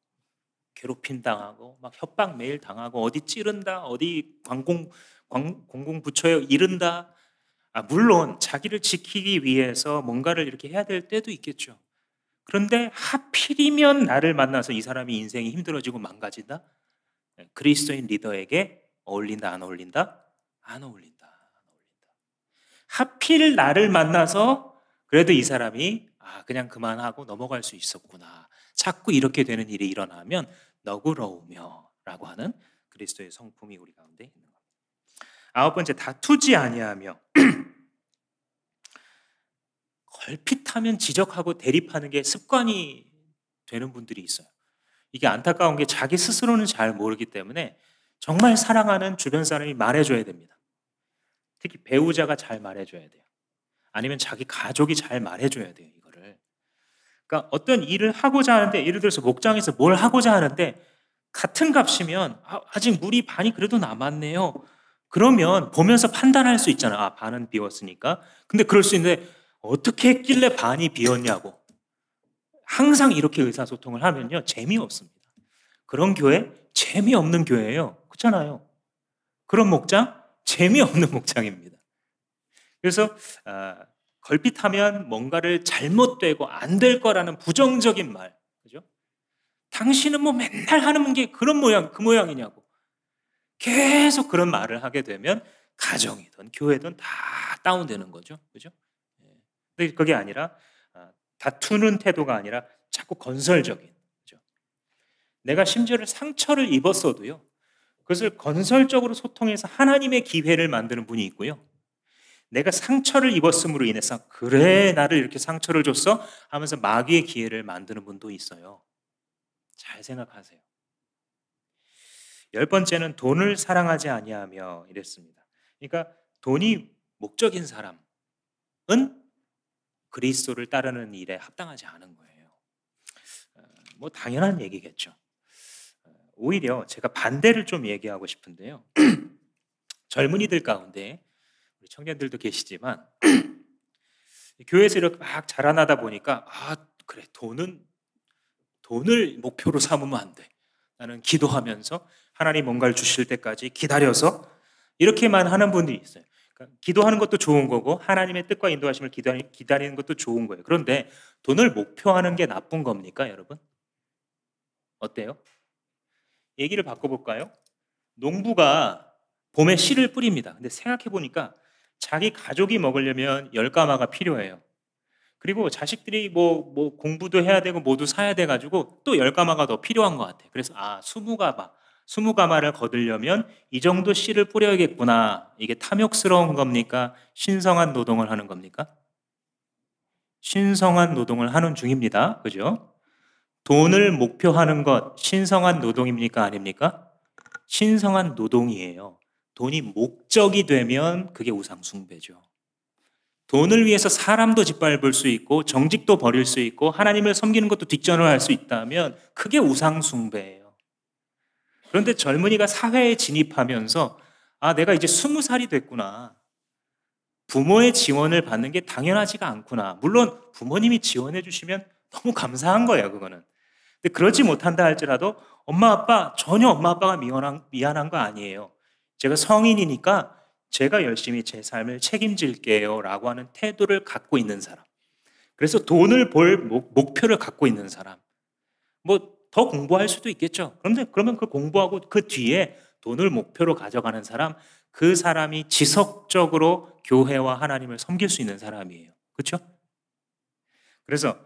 괴롭힘 당하고 막 협박 메일 당하고 어디 찌른다 어디 공공부처에 이른다. 물론 자기를 지키기 위해서 뭔가를 이렇게 해야 될 때도 있겠죠. 그런데 하필이면 나를 만나서 이 사람이 인생이 힘들어지고 망가진다? 그리스도인 리더에게 어울린다 안 어울린다? 안 어울린다. 하필 나를 만나서 그래도 이 사람이 그냥 그만하고 넘어갈 수 있었구나. 자꾸 이렇게 되는 일이 일어나면 너그러우며 라고 하는 그리스도의 성품이 우리 가운데 있는 겁니다. 아홉 번째, 다투지 아니하며. 걸핏하면 지적하고 대립하는 게 습관이 되는 분들이 있어요. 이게 안타까운 게 자기 스스로는 잘 모르기 때문에 정말 사랑하는 주변 사람이 말해줘야 됩니다. 특히 배우자가 잘 말해줘야 돼요. 아니면 자기 가족이 잘 말해줘야 돼요. 이거를. 그러니까 어떤 일을 하고자 하는데, 예를 들어서 목장에서 뭘 하고자 하는데 같은 값이면 아직 물이 반이 그래도 남았네요. 그러면 보면서 판단할 수 있잖아. 아, 반은 비웠으니까. 근데 그럴 수 있는데 어떻게 했길래 반이 비었냐고. 항상 이렇게 의사소통을 하면요, 재미없습니다. 그런 교회 재미없는 교회예요. 그렇잖아요. 그런 목장 재미없는 목장입니다. 그래서 걸핏하면 뭔가를 잘못되고 안 될 거라는 부정적인 말, 그죠? 당신은 뭐 맨날 하는 게 그런 모양, 그 모양이냐고. 계속 그런 말을 하게 되면 가정이든 교회든 다 다운되는 거죠. 그죠? 예. 근데 그게 아니라 다투는 태도가 아니라 자꾸 건설적인, 그죠? 내가 심지어 상처를 입었어도요, 그것을 건설적으로 소통해서 하나님의 기회를 만드는 분이 있고요. 내가 상처를 입었음으로 인해서 그래 나를 이렇게 상처를 줬어 하면서 마귀의 기회를 만드는 분도 있어요. 잘 생각하세요. 10번째는 돈을 사랑하지 아니하며 이랬습니다. 그러니까 돈이 목적인 사람은 그리스도를 따르는 일에 합당하지 않은 거예요. 뭐 당연한 얘기겠죠. 오히려 제가 반대를 좀 얘기하고 싶은데요. 젊은이들 가운데 우리 청년들도 계시지만 교회에서 이렇게 막 자라나다 보니까 그래, 돈을 목표로 삼으면 안 돼. 나는 기도하면서 하나님 뭔가를 주실 때까지 기다려서 이렇게만 하는 분들이 있어요. 그러니까 기도하는 것도 좋은 거고 하나님의 뜻과 인도하심을 기다리는 것도 좋은 거예요. 그런데 돈을 목표하는 게 나쁜 겁니까, 여러분? 어때요? 얘기를 바꿔볼까요? 농부가 봄에 씨를 뿌립니다. 근데 생각해 보니까 자기 가족이 먹으려면 10가마가 필요해요. 그리고 자식들이 뭐 공부도 해야 되고 모두 사야 돼가지고 또 10가마가 더 필요한 것 같아요. 그래서 20가마를 거두려면 이 정도 씨를 뿌려야겠구나. 이게 탐욕스러운 겁니까? 신성한 노동을 하는 겁니까? 신성한 노동을 하는 중입니다. 그죠? 돈을 목표하는 것 신성한 노동입니까? 아닙니까? 신성한 노동이에요. 돈이 목적이 되면 그게 우상숭배죠. 돈을 위해서 사람도 짓밟을 수 있고 정직도 버릴 수 있고 하나님을 섬기는 것도 뒷전을 할 수 있다면 그게 우상숭배예요. 그런데 젊은이가 사회에 진입하면서 내가 이제 20살이 됐구나. 부모의 지원을 받는 게 당연하지가 않구나. 물론 부모님이 지원해 주시면 너무 감사한 거예요, 그거는. 근데 그러지 못한다 할지라도 전혀 엄마 아빠가 미안한 거 아니에요. 제가 성인이니까 제가 열심히 제 삶을 책임질게요 라고 하는 태도를 갖고 있는 사람. 그래서 돈을 벌 목표를 갖고 있는 사람. 뭐 더 공부할 수도 있겠죠. 그런데 그러면 그 공부하고 그 뒤에 돈을 목표로 가져가는 사람, 그 사람이 지속적으로 교회와 하나님을 섬길 수 있는 사람이에요. 그렇죠? 그래서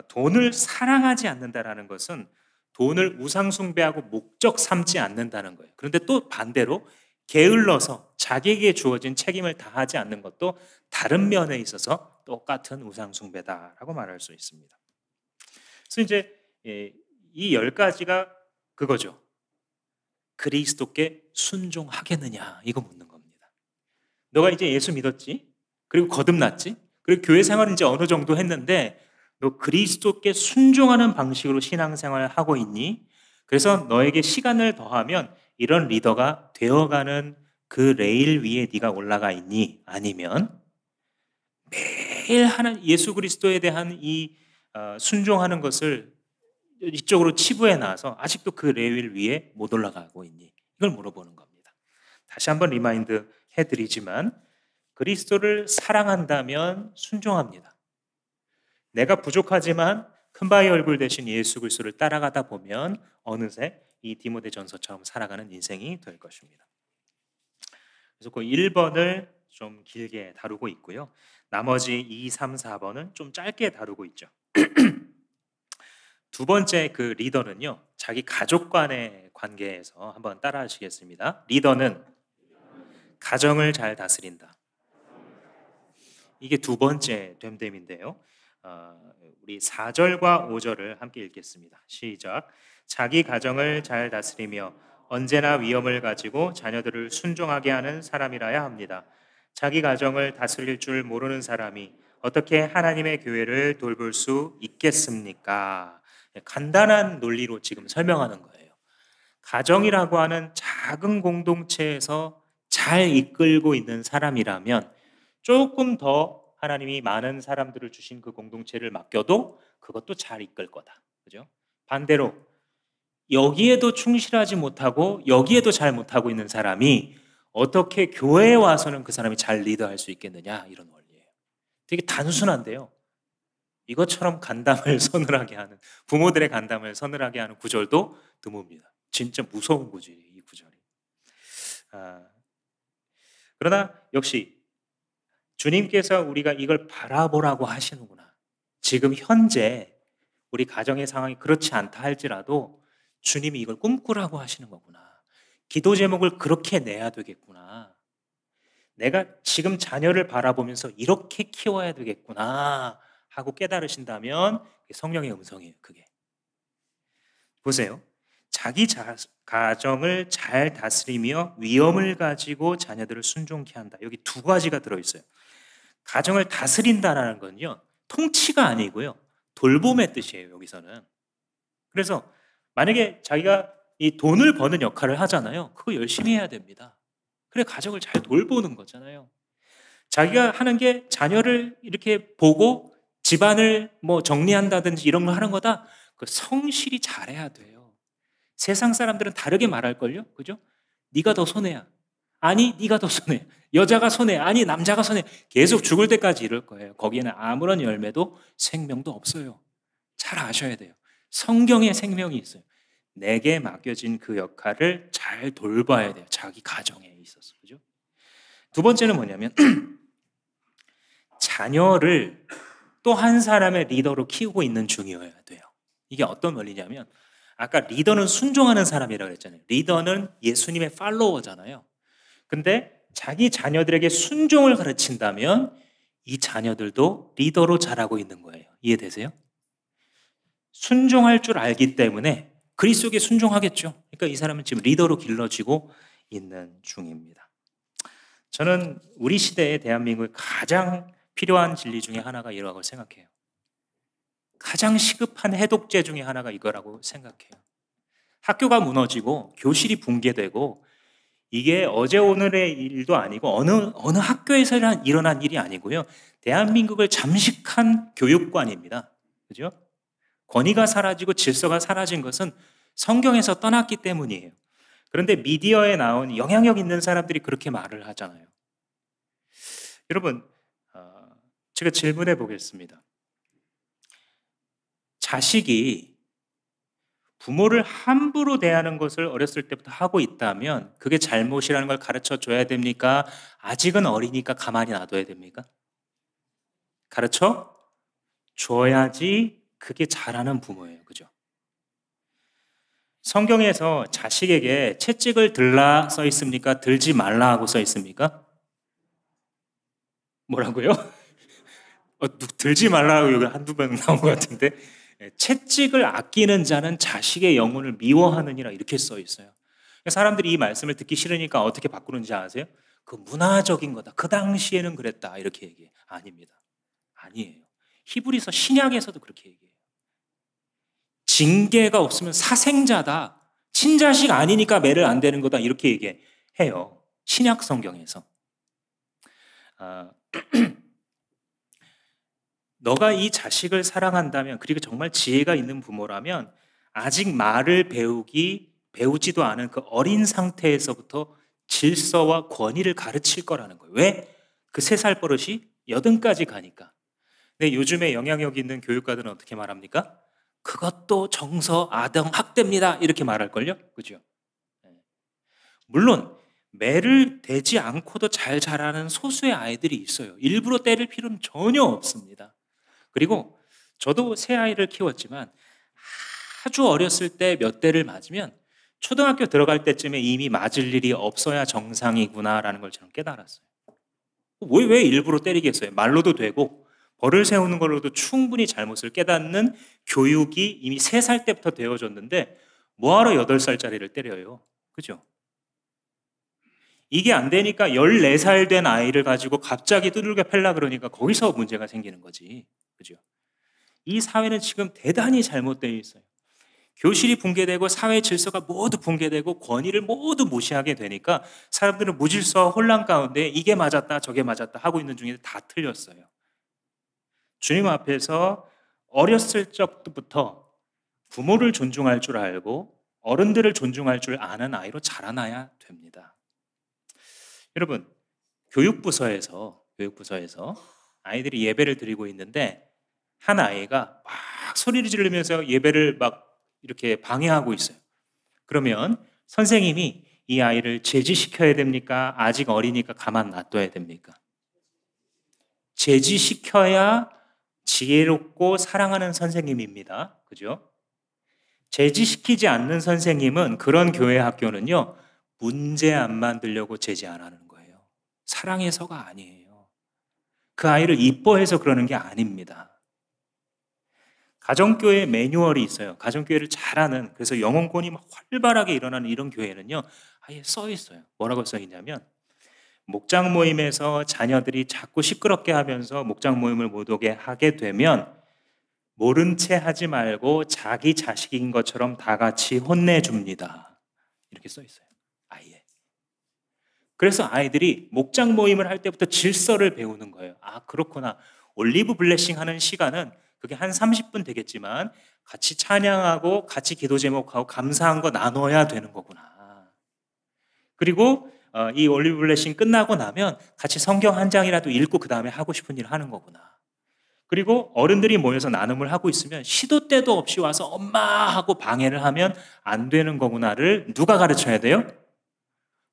돈을 사랑하지 않는다라는 것은 돈을 우상숭배하고 목적 삼지 않는다는 거예요. 그런데 또 반대로 게을러서 자기에게 주어진 책임을 다하지 않는 것도 다른 면에 있어서 똑같은 우상숭배다라고 말할 수 있습니다. 그래서 이제 이 10가지가 그거죠. 그리스도께 순종하겠느냐 이거 묻는 겁니다. 너가 이제 예수 믿었지? 그리고 거듭났지? 그리고 교회 생활은 이제 어느 정도 했는데 너 그리스도께 순종하는 방식으로 신앙생활을 하고 있니? 그래서 너에게 시간을 더하면 이런 리더가 되어가는 그 레일 위에 네가 올라가 있니? 아니면 매일 하는 예수 그리스도에 대한 이 순종하는 것을 이쪽으로 치부해 놔서 아직도 그 레일 위에 못 올라가고 있니? 이걸 물어보는 겁니다. 다시 한번 리마인드 해드리지만 그리스도를 사랑한다면 순종합니다. 내가 부족하지만 큰바위 얼굴 대신 예수 그리스도를 따라가다 보면 어느새 이 디모데전서처럼 살아가는 인생이 될 것입니다. 그래서 그 1번을 좀 길게 다루고 있고요. 나머지 2, 3, 4번은 좀 짧게 다루고 있죠. 두 번째 그 리더는요, 자기 가족 간의 관계에서 한번 따라 하시겠습니다. 리더는 가정을 잘 다스린다. 이게 두 번째 됨됨인데요. 우리 4절과 5절을 함께 읽겠습니다. 시작. 자기 가정을 잘 다스리며 언제나 위엄을 가지고 자녀들을 순종하게 하는 사람이라야 합니다. 자기 가정을 다스릴 줄 모르는 사람이 어떻게 하나님의 교회를 돌볼 수 있겠습니까? 간단한 논리로 지금 설명하는 거예요. 가정이라고 하는 작은 공동체에서 잘 이끌고 있는 사람이라면 조금 더 하나님이 많은 사람들을 주신 그 공동체를 맡겨도 그것도 잘 이끌 거다. 그죠? 반대로 여기에도 충실하지 못하고 여기에도 잘 못하고 있는 사람이 어떻게 교회에 와서는 그 사람이 잘 리더할 수 있겠느냐, 이런 원리예요. 되게 단순한데요. 이것처럼 간담을 서늘하게 하는, 부모들의 간담을 서늘하게 하는 구절도 드뭅니다. 진짜 무서운 구절이에요, 이 구절이. 아, 그러나 역시 주님께서 우리가 이걸 바라보라고 하시는구나. 지금 현재 우리 가정의 상황이 그렇지 않다 할지라도 주님이 이걸 꿈꾸라고 하시는 거구나. 기도 제목을 그렇게 내야 되겠구나. 내가 지금 자녀를 바라보면서 이렇게 키워야 되겠구나 하고 깨달으신다면 성령의 음성이에요, 그게. 보세요. 자기 가정을 잘 다스리며 위엄을 가지고 자녀들을 순종케 한다. 여기 두 가지가 들어있어요. 가정을 다스린다라는 건요, 통치가 아니고요, 돌봄의 뜻이에요, 여기서는. 그래서 만약에 자기가 이 돈을 버는 역할을 하잖아요. 그거 열심히 해야 됩니다. 그래 가정을 잘 돌보는 거잖아요. 자기가 하는 게 자녀를 이렇게 보고 집안을 뭐 정리한다든지 이런 거 하는 거다. 그 성실히 잘해야 돼요. 세상 사람들은 다르게 말할걸요? 그죠? 네가 더 손해야. 아니, 네가 더 손해. 여자가 손해. 아니, 남자가 손해. 계속 죽을 때까지 이럴 거예요. 거기에는 아무런 열매도 생명도 없어요. 잘 아셔야 돼요. 성경에 생명이 있어요. 내게 맡겨진 그 역할을 잘 돌봐야 돼요. 자기 가정에 있어서. 그죠? 두 번째는 뭐냐면 자녀를 또 한 사람의 리더로 키우고 있는 중이어야 돼요. 이게 어떤 원리냐면 아까 리더는 순종하는 사람이라고 했잖아요. 리더는 예수님의 팔로워잖아요. 근데 자기 자녀들에게 순종을 가르친다면 이 자녀들도 리더로 자라고 있는 거예요. 이해되세요? 순종할 줄 알기 때문에 그리스도께 순종하겠죠. 그러니까 이 사람은 지금 리더로 길러지고 있는 중입니다. 저는 우리 시대에 대한민국에 가장 필요한 진리 중에 하나가 이라고 생각해요. 가장 시급한 해독제 중에 하나가 이거라고 생각해요. 학교가 무너지고 교실이 붕괴되고 이게 어제 오늘의 일도 아니고 어느 학교에서 일어난 일이 아니고요. 대한민국을 잠식한 교육관입니다. 그죠? 권위가 사라지고 질서가 사라진 것은 성경에서 떠났기 때문이에요. 그런데 미디어에 나온 영향력 있는 사람들이 그렇게 말을 하잖아요. 여러분, 제가 질문해 보겠습니다. 자식이 부모를 함부로 대하는 것을 어렸을 때부터 하고 있다면 그게 잘못이라는 걸 가르쳐 줘야 됩니까? 아직은 어리니까 가만히 놔둬야 됩니까? 가르쳐 줘야지 그게 잘하는 부모예요. 그죠? 성경에서 자식에게 채찍을 들라 써 있습니까? 들지 말라 하고 써 있습니까? 뭐라고요? 들지 말라고 여기 한두 번 나온 것 같은데, 채찍을 아끼는 자는 자식의 영혼을 미워하느니라 이렇게 써 있어요. 사람들이 이 말씀을 듣기 싫으니까 어떻게 바꾸는지 아세요? 그 문화적인 거다. 그 당시에는 그랬다. 이렇게 얘기해. 아닙니다. 아니에요. 히브리서 신약에서도 그렇게 얘기해요. 징계가 없으면 사생자다. 친자식 아니니까 매를 안 되는 거다. 이렇게 얘기해요. 신약 성경에서. 너가 이 자식을 사랑한다면, 그리고 정말 지혜가 있는 부모라면 아직 말을 배우지도 않은 그 어린 상태에서부터 질서와 권위를 가르칠 거라는 거예요. 왜? 그 3살 버릇이 80까지 가니까. 근데 요즘에 영향력 있는 교육가들은 어떻게 말합니까? 그것도 정서 아동 학대입니다. 이렇게 말할걸요? 그죠? 물론 매를 대지 않고도 잘 자라는 소수의 아이들이 있어요. 일부러 때릴 필요는 전혀 없습니다. 그리고 저도 새 아이를 키웠지만 아주 어렸을 때 몇 대를 맞으면 초등학교 들어갈 때쯤에 이미 맞을 일이 없어야 정상이구나라는 걸 저는 깨달았어요. 왜 일부러 때리겠어요? 말로도 되고 벌을 세우는 걸로도 충분히 잘못을 깨닫는 교육이 이미 3살 때부터 되어졌는데 뭐하러 8살짜리를 때려요? 그죠? 이게 안 되니까 14살 된 아이를 가지고 갑자기 두들겨 팰라 그러니까 거기서 문제가 생기는 거지. 그죠? 이 사회는 지금 대단히 잘못되어 있어요. 교실이 붕괴되고 사회 질서가 모두 붕괴되고 권위를 모두 무시하게 되니까 사람들은 무질서와 혼란 가운데 이게 맞았다 저게 맞았다 하고 있는 중에 다 틀렸어요. 주님 앞에서 어렸을 적부터 부모를 존중할 줄 알고 어른들을 존중할 줄 아는 아이로 자라나야 됩니다. 여러분, 교육부서에서 아이들이 예배를 드리고 있는데 한 아이가 막 소리를 지르면서 예배를 막 이렇게 방해하고 있어요. 그러면 선생님이 이 아이를 제지시켜야 됩니까? 아직 어리니까 가만 놔둬야 됩니까? 제지시켜야 지혜롭고 사랑하는 선생님입니다. 그죠? 제지시키지 않는 선생님은 그런 교회 학교는요, 문제 안 만들려고 제지 안 하는 거예요. 사랑해서가 아니에요. 그 아이를 이뻐해서 그러는 게 아닙니다. 가정교회 매뉴얼이 있어요. 가정교회를 잘하는, 그래서 영혼권이 막 활발하게 일어나는 이런 교회는요, 아예 써 있어요. 뭐라고 써 있냐면, 목장 모임에서 자녀들이 자꾸 시끄럽게 하면서 목장 모임을 못 오게 하게 되면 모른 채 하지 말고 자기 자식인 것처럼 다 같이 혼내줍니다. 이렇게 써 있어요. 아예. 그래서 아이들이 목장 모임을 할 때부터 질서를 배우는 거예요. 아, 그렇구나. 올리브 블레싱 하는 시간은 그게 한 30분 되겠지만 같이 찬양하고 같이 기도 제목하고 감사한 거 나눠야 되는 거구나. 그리고 이 올리브 블레싱 끝나고 나면 같이 성경 한 장이라도 읽고 그 다음에 하고 싶은 일을 하는 거구나. 그리고 어른들이 모여서 나눔을 하고 있으면 시도 때도 없이 와서 엄마 하고 방해를 하면 안 되는 거구나를 누가 가르쳐야 돼요?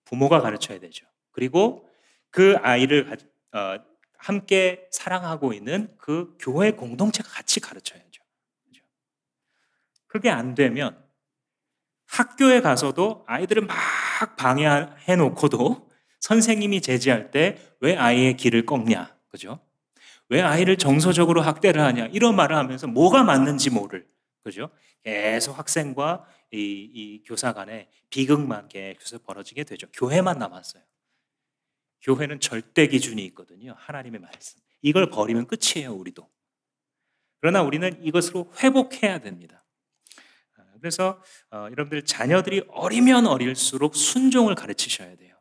부모가 가르쳐야 되죠. 그리고 그 아이를 함께 사랑하고 있는 그 교회 공동체가 같이 가르쳐야죠. 그죠? 그게 안 되면 학교에 가서도 아이들을 막 방해해 놓고도 선생님이 제지할 때 왜 아이의 길을 꺾냐. 그죠? 왜 아이를 정서적으로 학대를 하냐. 이런 말을 하면서 뭐가 맞는지 모를. 그죠? 계속 학생과 이 교사 간에 비극만 계속 벌어지게 되죠. 교회만 남았어요. 교회는 절대 기준이 있거든요. 하나님의 말씀. 이걸 버리면 끝이에요, 우리도. 그러나 우리는 이것으로 회복해야 됩니다. 그래서 여러분들 자녀들이 어리면 어릴수록 순종을 가르치셔야 돼요.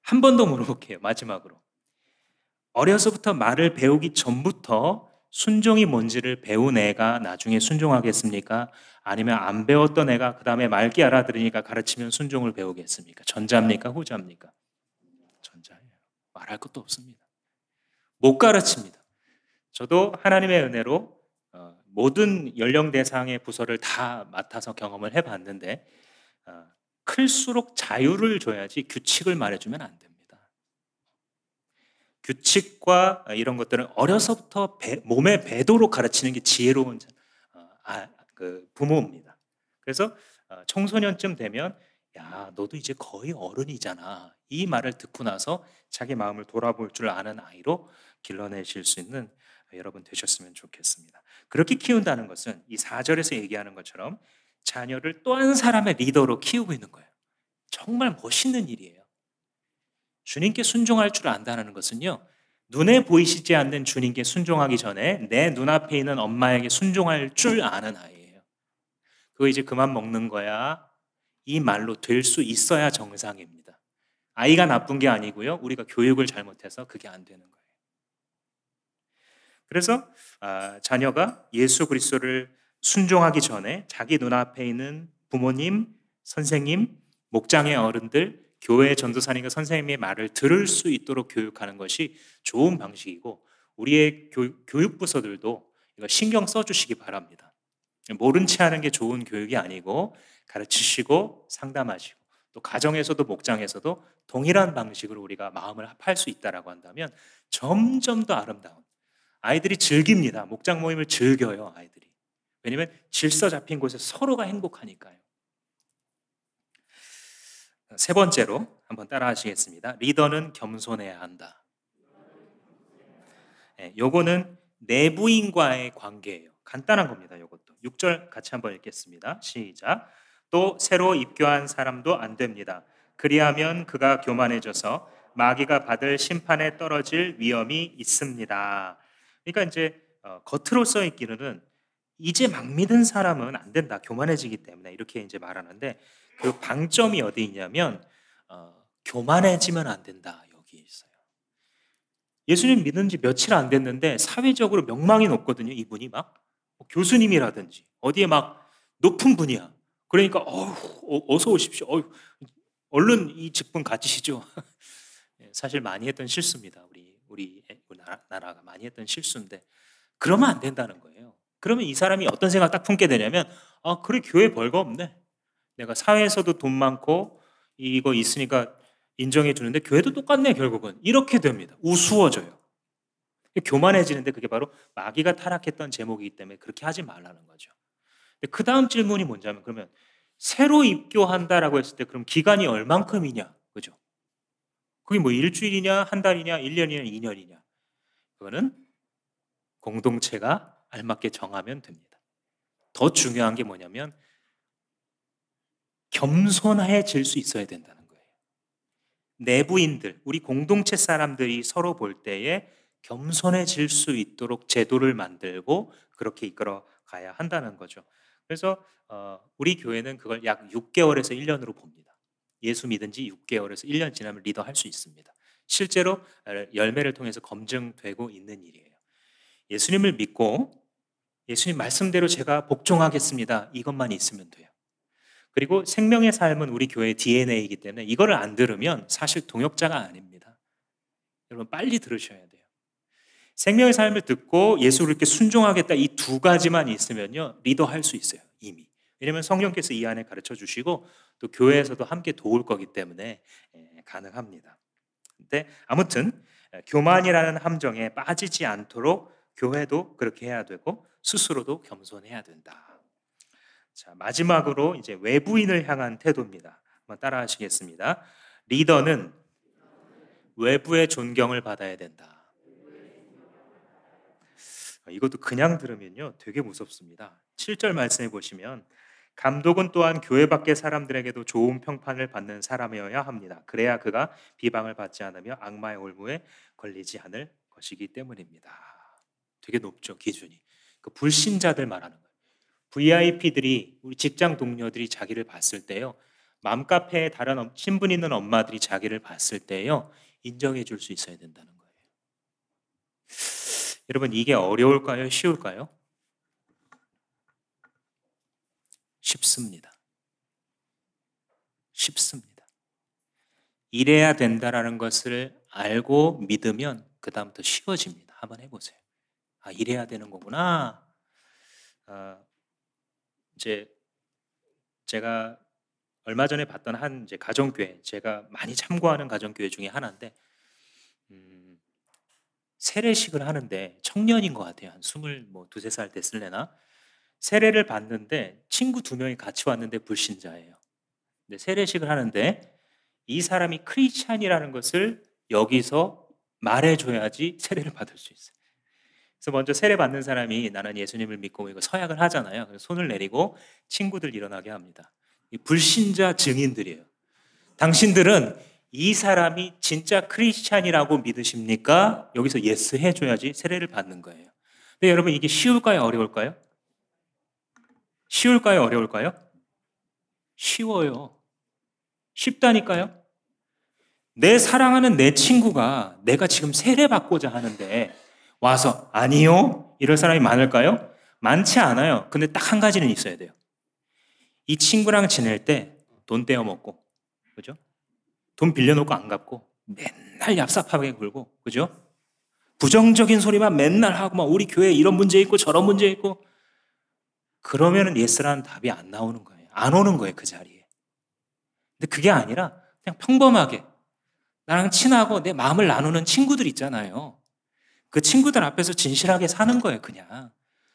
한 번 더 물어볼게요, 마지막으로. 어려서부터 말을 배우기 전부터 순종이 뭔지를 배운 애가 나중에 순종하겠습니까? 아니면 안 배웠던 애가 그 다음에 말기 알아들으니까 가르치면 순종을 배우겠습니까? 전자입니까? 후자입니까? 전자예요. 말할 것도 없습니다. 못 가르칩니다. 저도 하나님의 은혜로 모든 연령 대상의 부서를 다 맡아서 경험을 해봤는데 클수록 자유를 줘야지 규칙을 말해주면 안 됩니다. 규칙과 이런 것들은 어려서부터 몸에 배도록 가르치는 게 지혜로운 그 부모입니다. 그래서 청소년쯤 되면 야, 너도 이제 거의 어른이잖아. 이 말을 듣고 나서 자기 마음을 돌아볼 줄 아는 아이로 길러내실 수 있는 여러분 되셨으면 좋겠습니다. 그렇게 키운다는 것은 이 4절에서 얘기하는 것처럼 자녀를 또 한 사람의 리더로 키우고 있는 거예요. 정말 멋있는 일이에요. 주님께 순종할 줄 안다는 것은요, 눈에 보이시지 않는 주님께 순종하기 전에 내 눈앞에 있는 엄마에게 순종할 줄 아는 아이예요. 그거 이제 그만 먹는 거야. 이 말로 될 수 있어야 정상입니다. 아이가 나쁜 게 아니고요, 우리가 교육을 잘못해서 그게 안 되는 거예요. 그래서 자녀가 예수 그리스도를 순종하기 전에 자기 눈앞에 있는 부모님, 선생님, 목장의 어른들, 교회 전도사님과 선생님의 말을 들을 수 있도록 교육하는 것이 좋은 방식이고 우리의 교육부서들도 이거 신경 써주시기 바랍니다. 모른 채 하는 게 좋은 교육이 아니고 가르치시고 상담하시고 또 가정에서도 목장에서도 동일한 방식으로 우리가 마음을 합할 수 있다라고 한다면 점점 더 아름다운 아이들이 즐깁니다. 목장 모임을 즐겨요, 아이들이. 왜냐하면 질서 잡힌 곳에서 서로가 행복하니까요. 세 번째로 한번 따라 하시겠습니다. 리더는 겸손해야 한다. 요거는 내부인과의 관계예요. 간단한 겁니다. 이것도 6절 같이 한번 읽겠습니다. 시작. 또 새로 입교한 사람도 안 됩니다. 그리하면 그가 교만해져서 마귀가 받을 심판에 떨어질 위험이 있습니다. 그러니까 이제 겉으로 써 있기는 이제 막 믿은 사람은 안 된다. 교만해지기 때문에 이렇게 이제 말하는데 그 방점이 어디 있냐면 교만해지면 안 된다. 여기 있어요. 예수님 믿은 지 며칠 안 됐는데 사회적으로 명망이 높거든요. 이분이 막 교수님이라든지 어디에 막 높은 분이야. 그러니까 어서 오십시오. 얼른 이 직분 가지시죠. 예, 사실 많이 했던 실수입니다. 우리 나라가 많이 했던 실수인데 그러면 안 된다는 거예요. 그러면 이 사람이 어떤 생각 딱 품게 되냐면 그래 교회 별거 없네. 내가 사회에서도 돈 많고 이거 있으니까 인정해 주는데 교회도 똑같네 결국은. 이렇게 됩니다. 우스워져요. 교만해지는데 그게 바로 마귀가 타락했던 제목이기 때문에 그렇게 하지 말라는 거죠. 근데 그 다음 질문이 뭔지하면 그러면 새로 입교한다라고 했을 때 그럼 기간이 얼만큼이냐? 그죠? 그게 뭐 일주일이냐, 한 달이냐, 1년이냐, 2년이냐. 그거는 공동체가 알맞게 정하면 됩니다. 더 중요한 게 뭐냐면 겸손해질 수 있어야 된다는 거예요. 내부인들, 우리 공동체 사람들이 서로 볼 때에 겸손해질 수 있도록 제도를 만들고 그렇게 이끌어 가야 한다는 거죠. 그래서 우리 교회는 그걸 약 6개월에서 1년으로 봅니다. 예수 믿은 지 6개월에서 1년 지나면 리더 할 수 있습니다. 실제로 열매를 통해서 검증되고 있는 일이에요. 예수님을 믿고 예수님 말씀대로 제가 복종하겠습니다. 이것만 있으면 돼요. 그리고 생명의 삶은 우리 교회의 DNA이기 때문에 이거를 안 들으면 사실 동역자가 아닙니다. 여러분 빨리 들으셔야 돼요. 생명의 삶을 듣고 예수를 이렇게 순종하겠다 이 두 가지만 있으면요 리더할 수 있어요 이미. 왜냐하면 성령께서 이 안에 가르쳐 주시고 또 교회에서도 함께 도울 거기 때문에 가능합니다. 근데 아무튼 교만이라는 함정에 빠지지 않도록 교회도 그렇게 해야 되고 스스로도 겸손해야 된다. 자, 마지막으로 이제 외부인을 향한 태도입니다. 한번 따라 하시겠습니다. 리더는 외부의 존경을 받아야 된다. 이것도 그냥 들으면요 되게 무섭습니다. 7절 말씀해 보시면 감독은 또한 교회 밖의 사람들에게도 좋은 평판을 받는 사람이어야 합니다. 그래야 그가 비방을 받지 않으며 악마의 올무에 걸리지 않을 것이기 때문입니다. 되게 높죠 기준이. 그 불신자들 말하는 거예요. VIP들이 우리 직장 동료들이 자기를 봤을 때요 맘카페에 다른 신분 있는 엄마들이 자기를 봤을 때요 인정해 줄 수 있어야 된다는 거예요. 여러분 이게 어려울까요? 쉬울까요? 쉽습니다. 쉽습니다. 이래야 된다라는 것을 알고 믿으면 그 다음부터 쉬워집니다. 한번 해보세요. 이래야 되는 거구나. 이제 제가 얼마 전에 봤던 한 이제 가정교회, 제가 많이 참고하는 가정교회 중에 하나인데 세례식을 하는데 청년인 것 같아요. 한 22, 3살 됐을래나? 세례를 받는데 친구 2명이 같이 왔는데 불신자예요. 근데 세례식을 하는데 이 사람이 크리스찬이라는 것을 여기서 말해줘야지 세례를 받을 수 있어요. 그래서 먼저 세례 받는 사람이 나는 예수님을 믿고 이거 서약을 하잖아요. 그래서 손을 내리고 친구들 일어나게 합니다. 이 불신자 증인들이에요. 당신들은 이 사람이 진짜 크리스찬이라고 믿으십니까? 여기서 예스 해줘야지 세례를 받는 거예요. 근데 여러분 이게 쉬울까요? 어려울까요? 쉬울까요? 어려울까요? 쉬워요. 쉽다니까요. 내 사랑하는 내 친구가 내가 지금 세례받고자 하는데 와서 아니요? 이럴 사람이 많을까요? 많지 않아요. 근데 딱 한 가지는 있어야 돼요. 이 친구랑 지낼 때 돈 떼어 먹고, 그죠? 돈 빌려놓고 안 갚고 맨날 얍삽하게 굴고, 그죠? 부정적인 소리만 맨날 하고 막 우리 교회에 이런 문제 있고 저런 문제 있고 그러면은 예스라는 답이 안 나오는 거예요. 안 오는 거예요, 그 자리에. 근데 그게 아니라 그냥 평범하게 나랑 친하고 내 마음을 나누는 친구들 있잖아요. 그 친구들 앞에서 진실하게 사는 거예요, 그냥.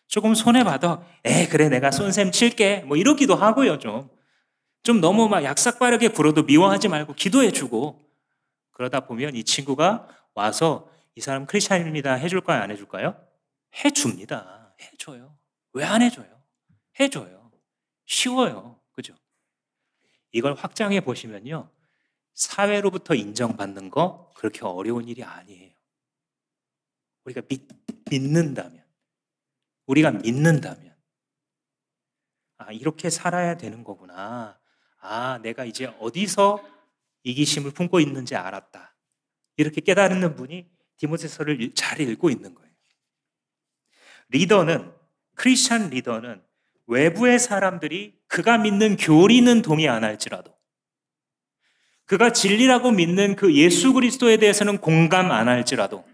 조금 손해받아. 그래, 내가 손셈 칠게. 뭐 이러기도 하고요, 좀 너무 막 약삭빠르게 굴어도 미워하지 말고 기도해주고. 그러다 보면 이 친구가 와서 이 사람 크리스찬입니다. 해줄까요, 안 해줄까요? 해줍니다. 해줘요. 왜 안 해줘요? 해줘요. 쉬워요. 그죠? 이걸 확장해 보시면요. 사회로부터 인정받는 거 그렇게 어려운 일이 아니에요. 우리가 믿는다면, 우리가 믿는다면 아, 이렇게 살아야 되는 거구나. 아, 내가 이제 어디서 이기심을 품고 있는지 알았다. 이렇게 깨달는 분이 디모데서를 잘 읽고 있는 거예요. 리더는, 크리스찬 리더는 외부의 사람들이 그가 믿는 교리는 동의 안 할지라도, 그가 진리라고 믿는 그 예수 그리스도에 대해서는 공감 안 할지라도,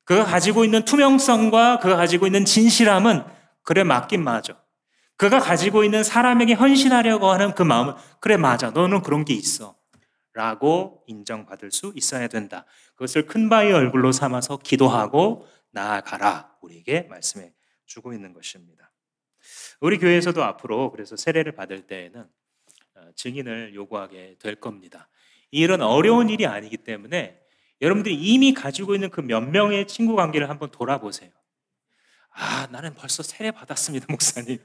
그가 가지고 있는 투명성과 그가 가지고 있는 진실함은 그래 맞긴 맞아. 그가 가지고 있는 사람에게 헌신하려고 하는 그 마음은 그래 맞아. 너는 그런 게 있어. 라고 인정받을 수 있어야 된다. 그것을 큰 바위 얼굴로 삼아서 기도하고 나아가라. 우리에게 말씀해 주고 있는 것입니다. 우리 교회에서도 앞으로 그래서 세례를 받을 때에는 증인을 요구하게 될 겁니다. 이 일은 어려운 일이 아니기 때문에 여러분들이 이미 가지고 있는 그 몇 명의 친구 관계를 한번 돌아보세요. 아, 나는 벌써 세례 받았습니다, 목사님.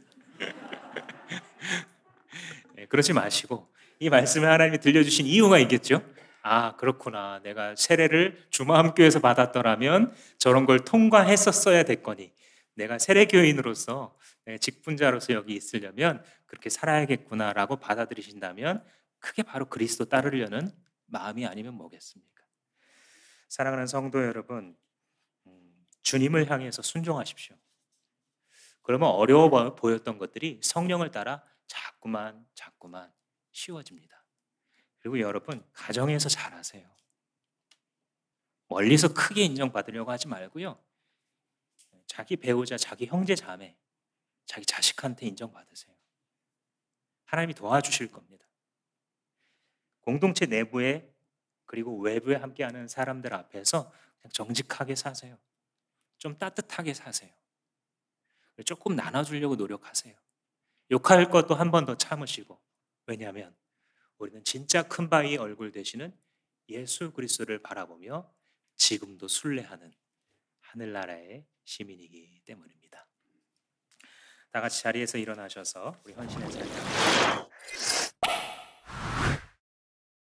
네, 그러지 마시고 이 말씀을 하나님이 들려주신 이유가 있겠죠. 아, 그렇구나. 내가 세례를 주마음교회에서 받았더라면 저런 걸 통과했었어야 됐거니 내가 세례교인으로서 직분자로서 여기 있으려면 그렇게 살아야겠구나라고 받아들이신다면 그게 바로 그리스도 따르려는 마음이 아니면 뭐겠습니까? 사랑하는 성도 여러분, 주님을 향해서 순종하십시오. 그러면 어려워 보였던 것들이 성령을 따라 자꾸만 쉬워집니다. 그리고 여러분, 가정에서 잘하세요. 멀리서 크게 인정받으려고 하지 말고요. 자기 배우자, 자기 형제 자매, 자기 자식한테 인정받으세요. 하나님이 도와주실 겁니다. 공동체 내부에 그리고 외부에 함께하는 사람들 앞에서 그냥 정직하게 사세요. 좀 따뜻하게 사세요. 조금 나눠주려고 노력하세요. 욕할 것도 한 번 더 참으시고. 왜냐하면 우리는 진짜 큰 바위 얼굴 되시는 예수 그리스도를 바라보며 지금도 순례하는 하늘나라의 시민이기 때문입니다. 다 같이 자리에서 일어나셔서 우리 헌신의 자리에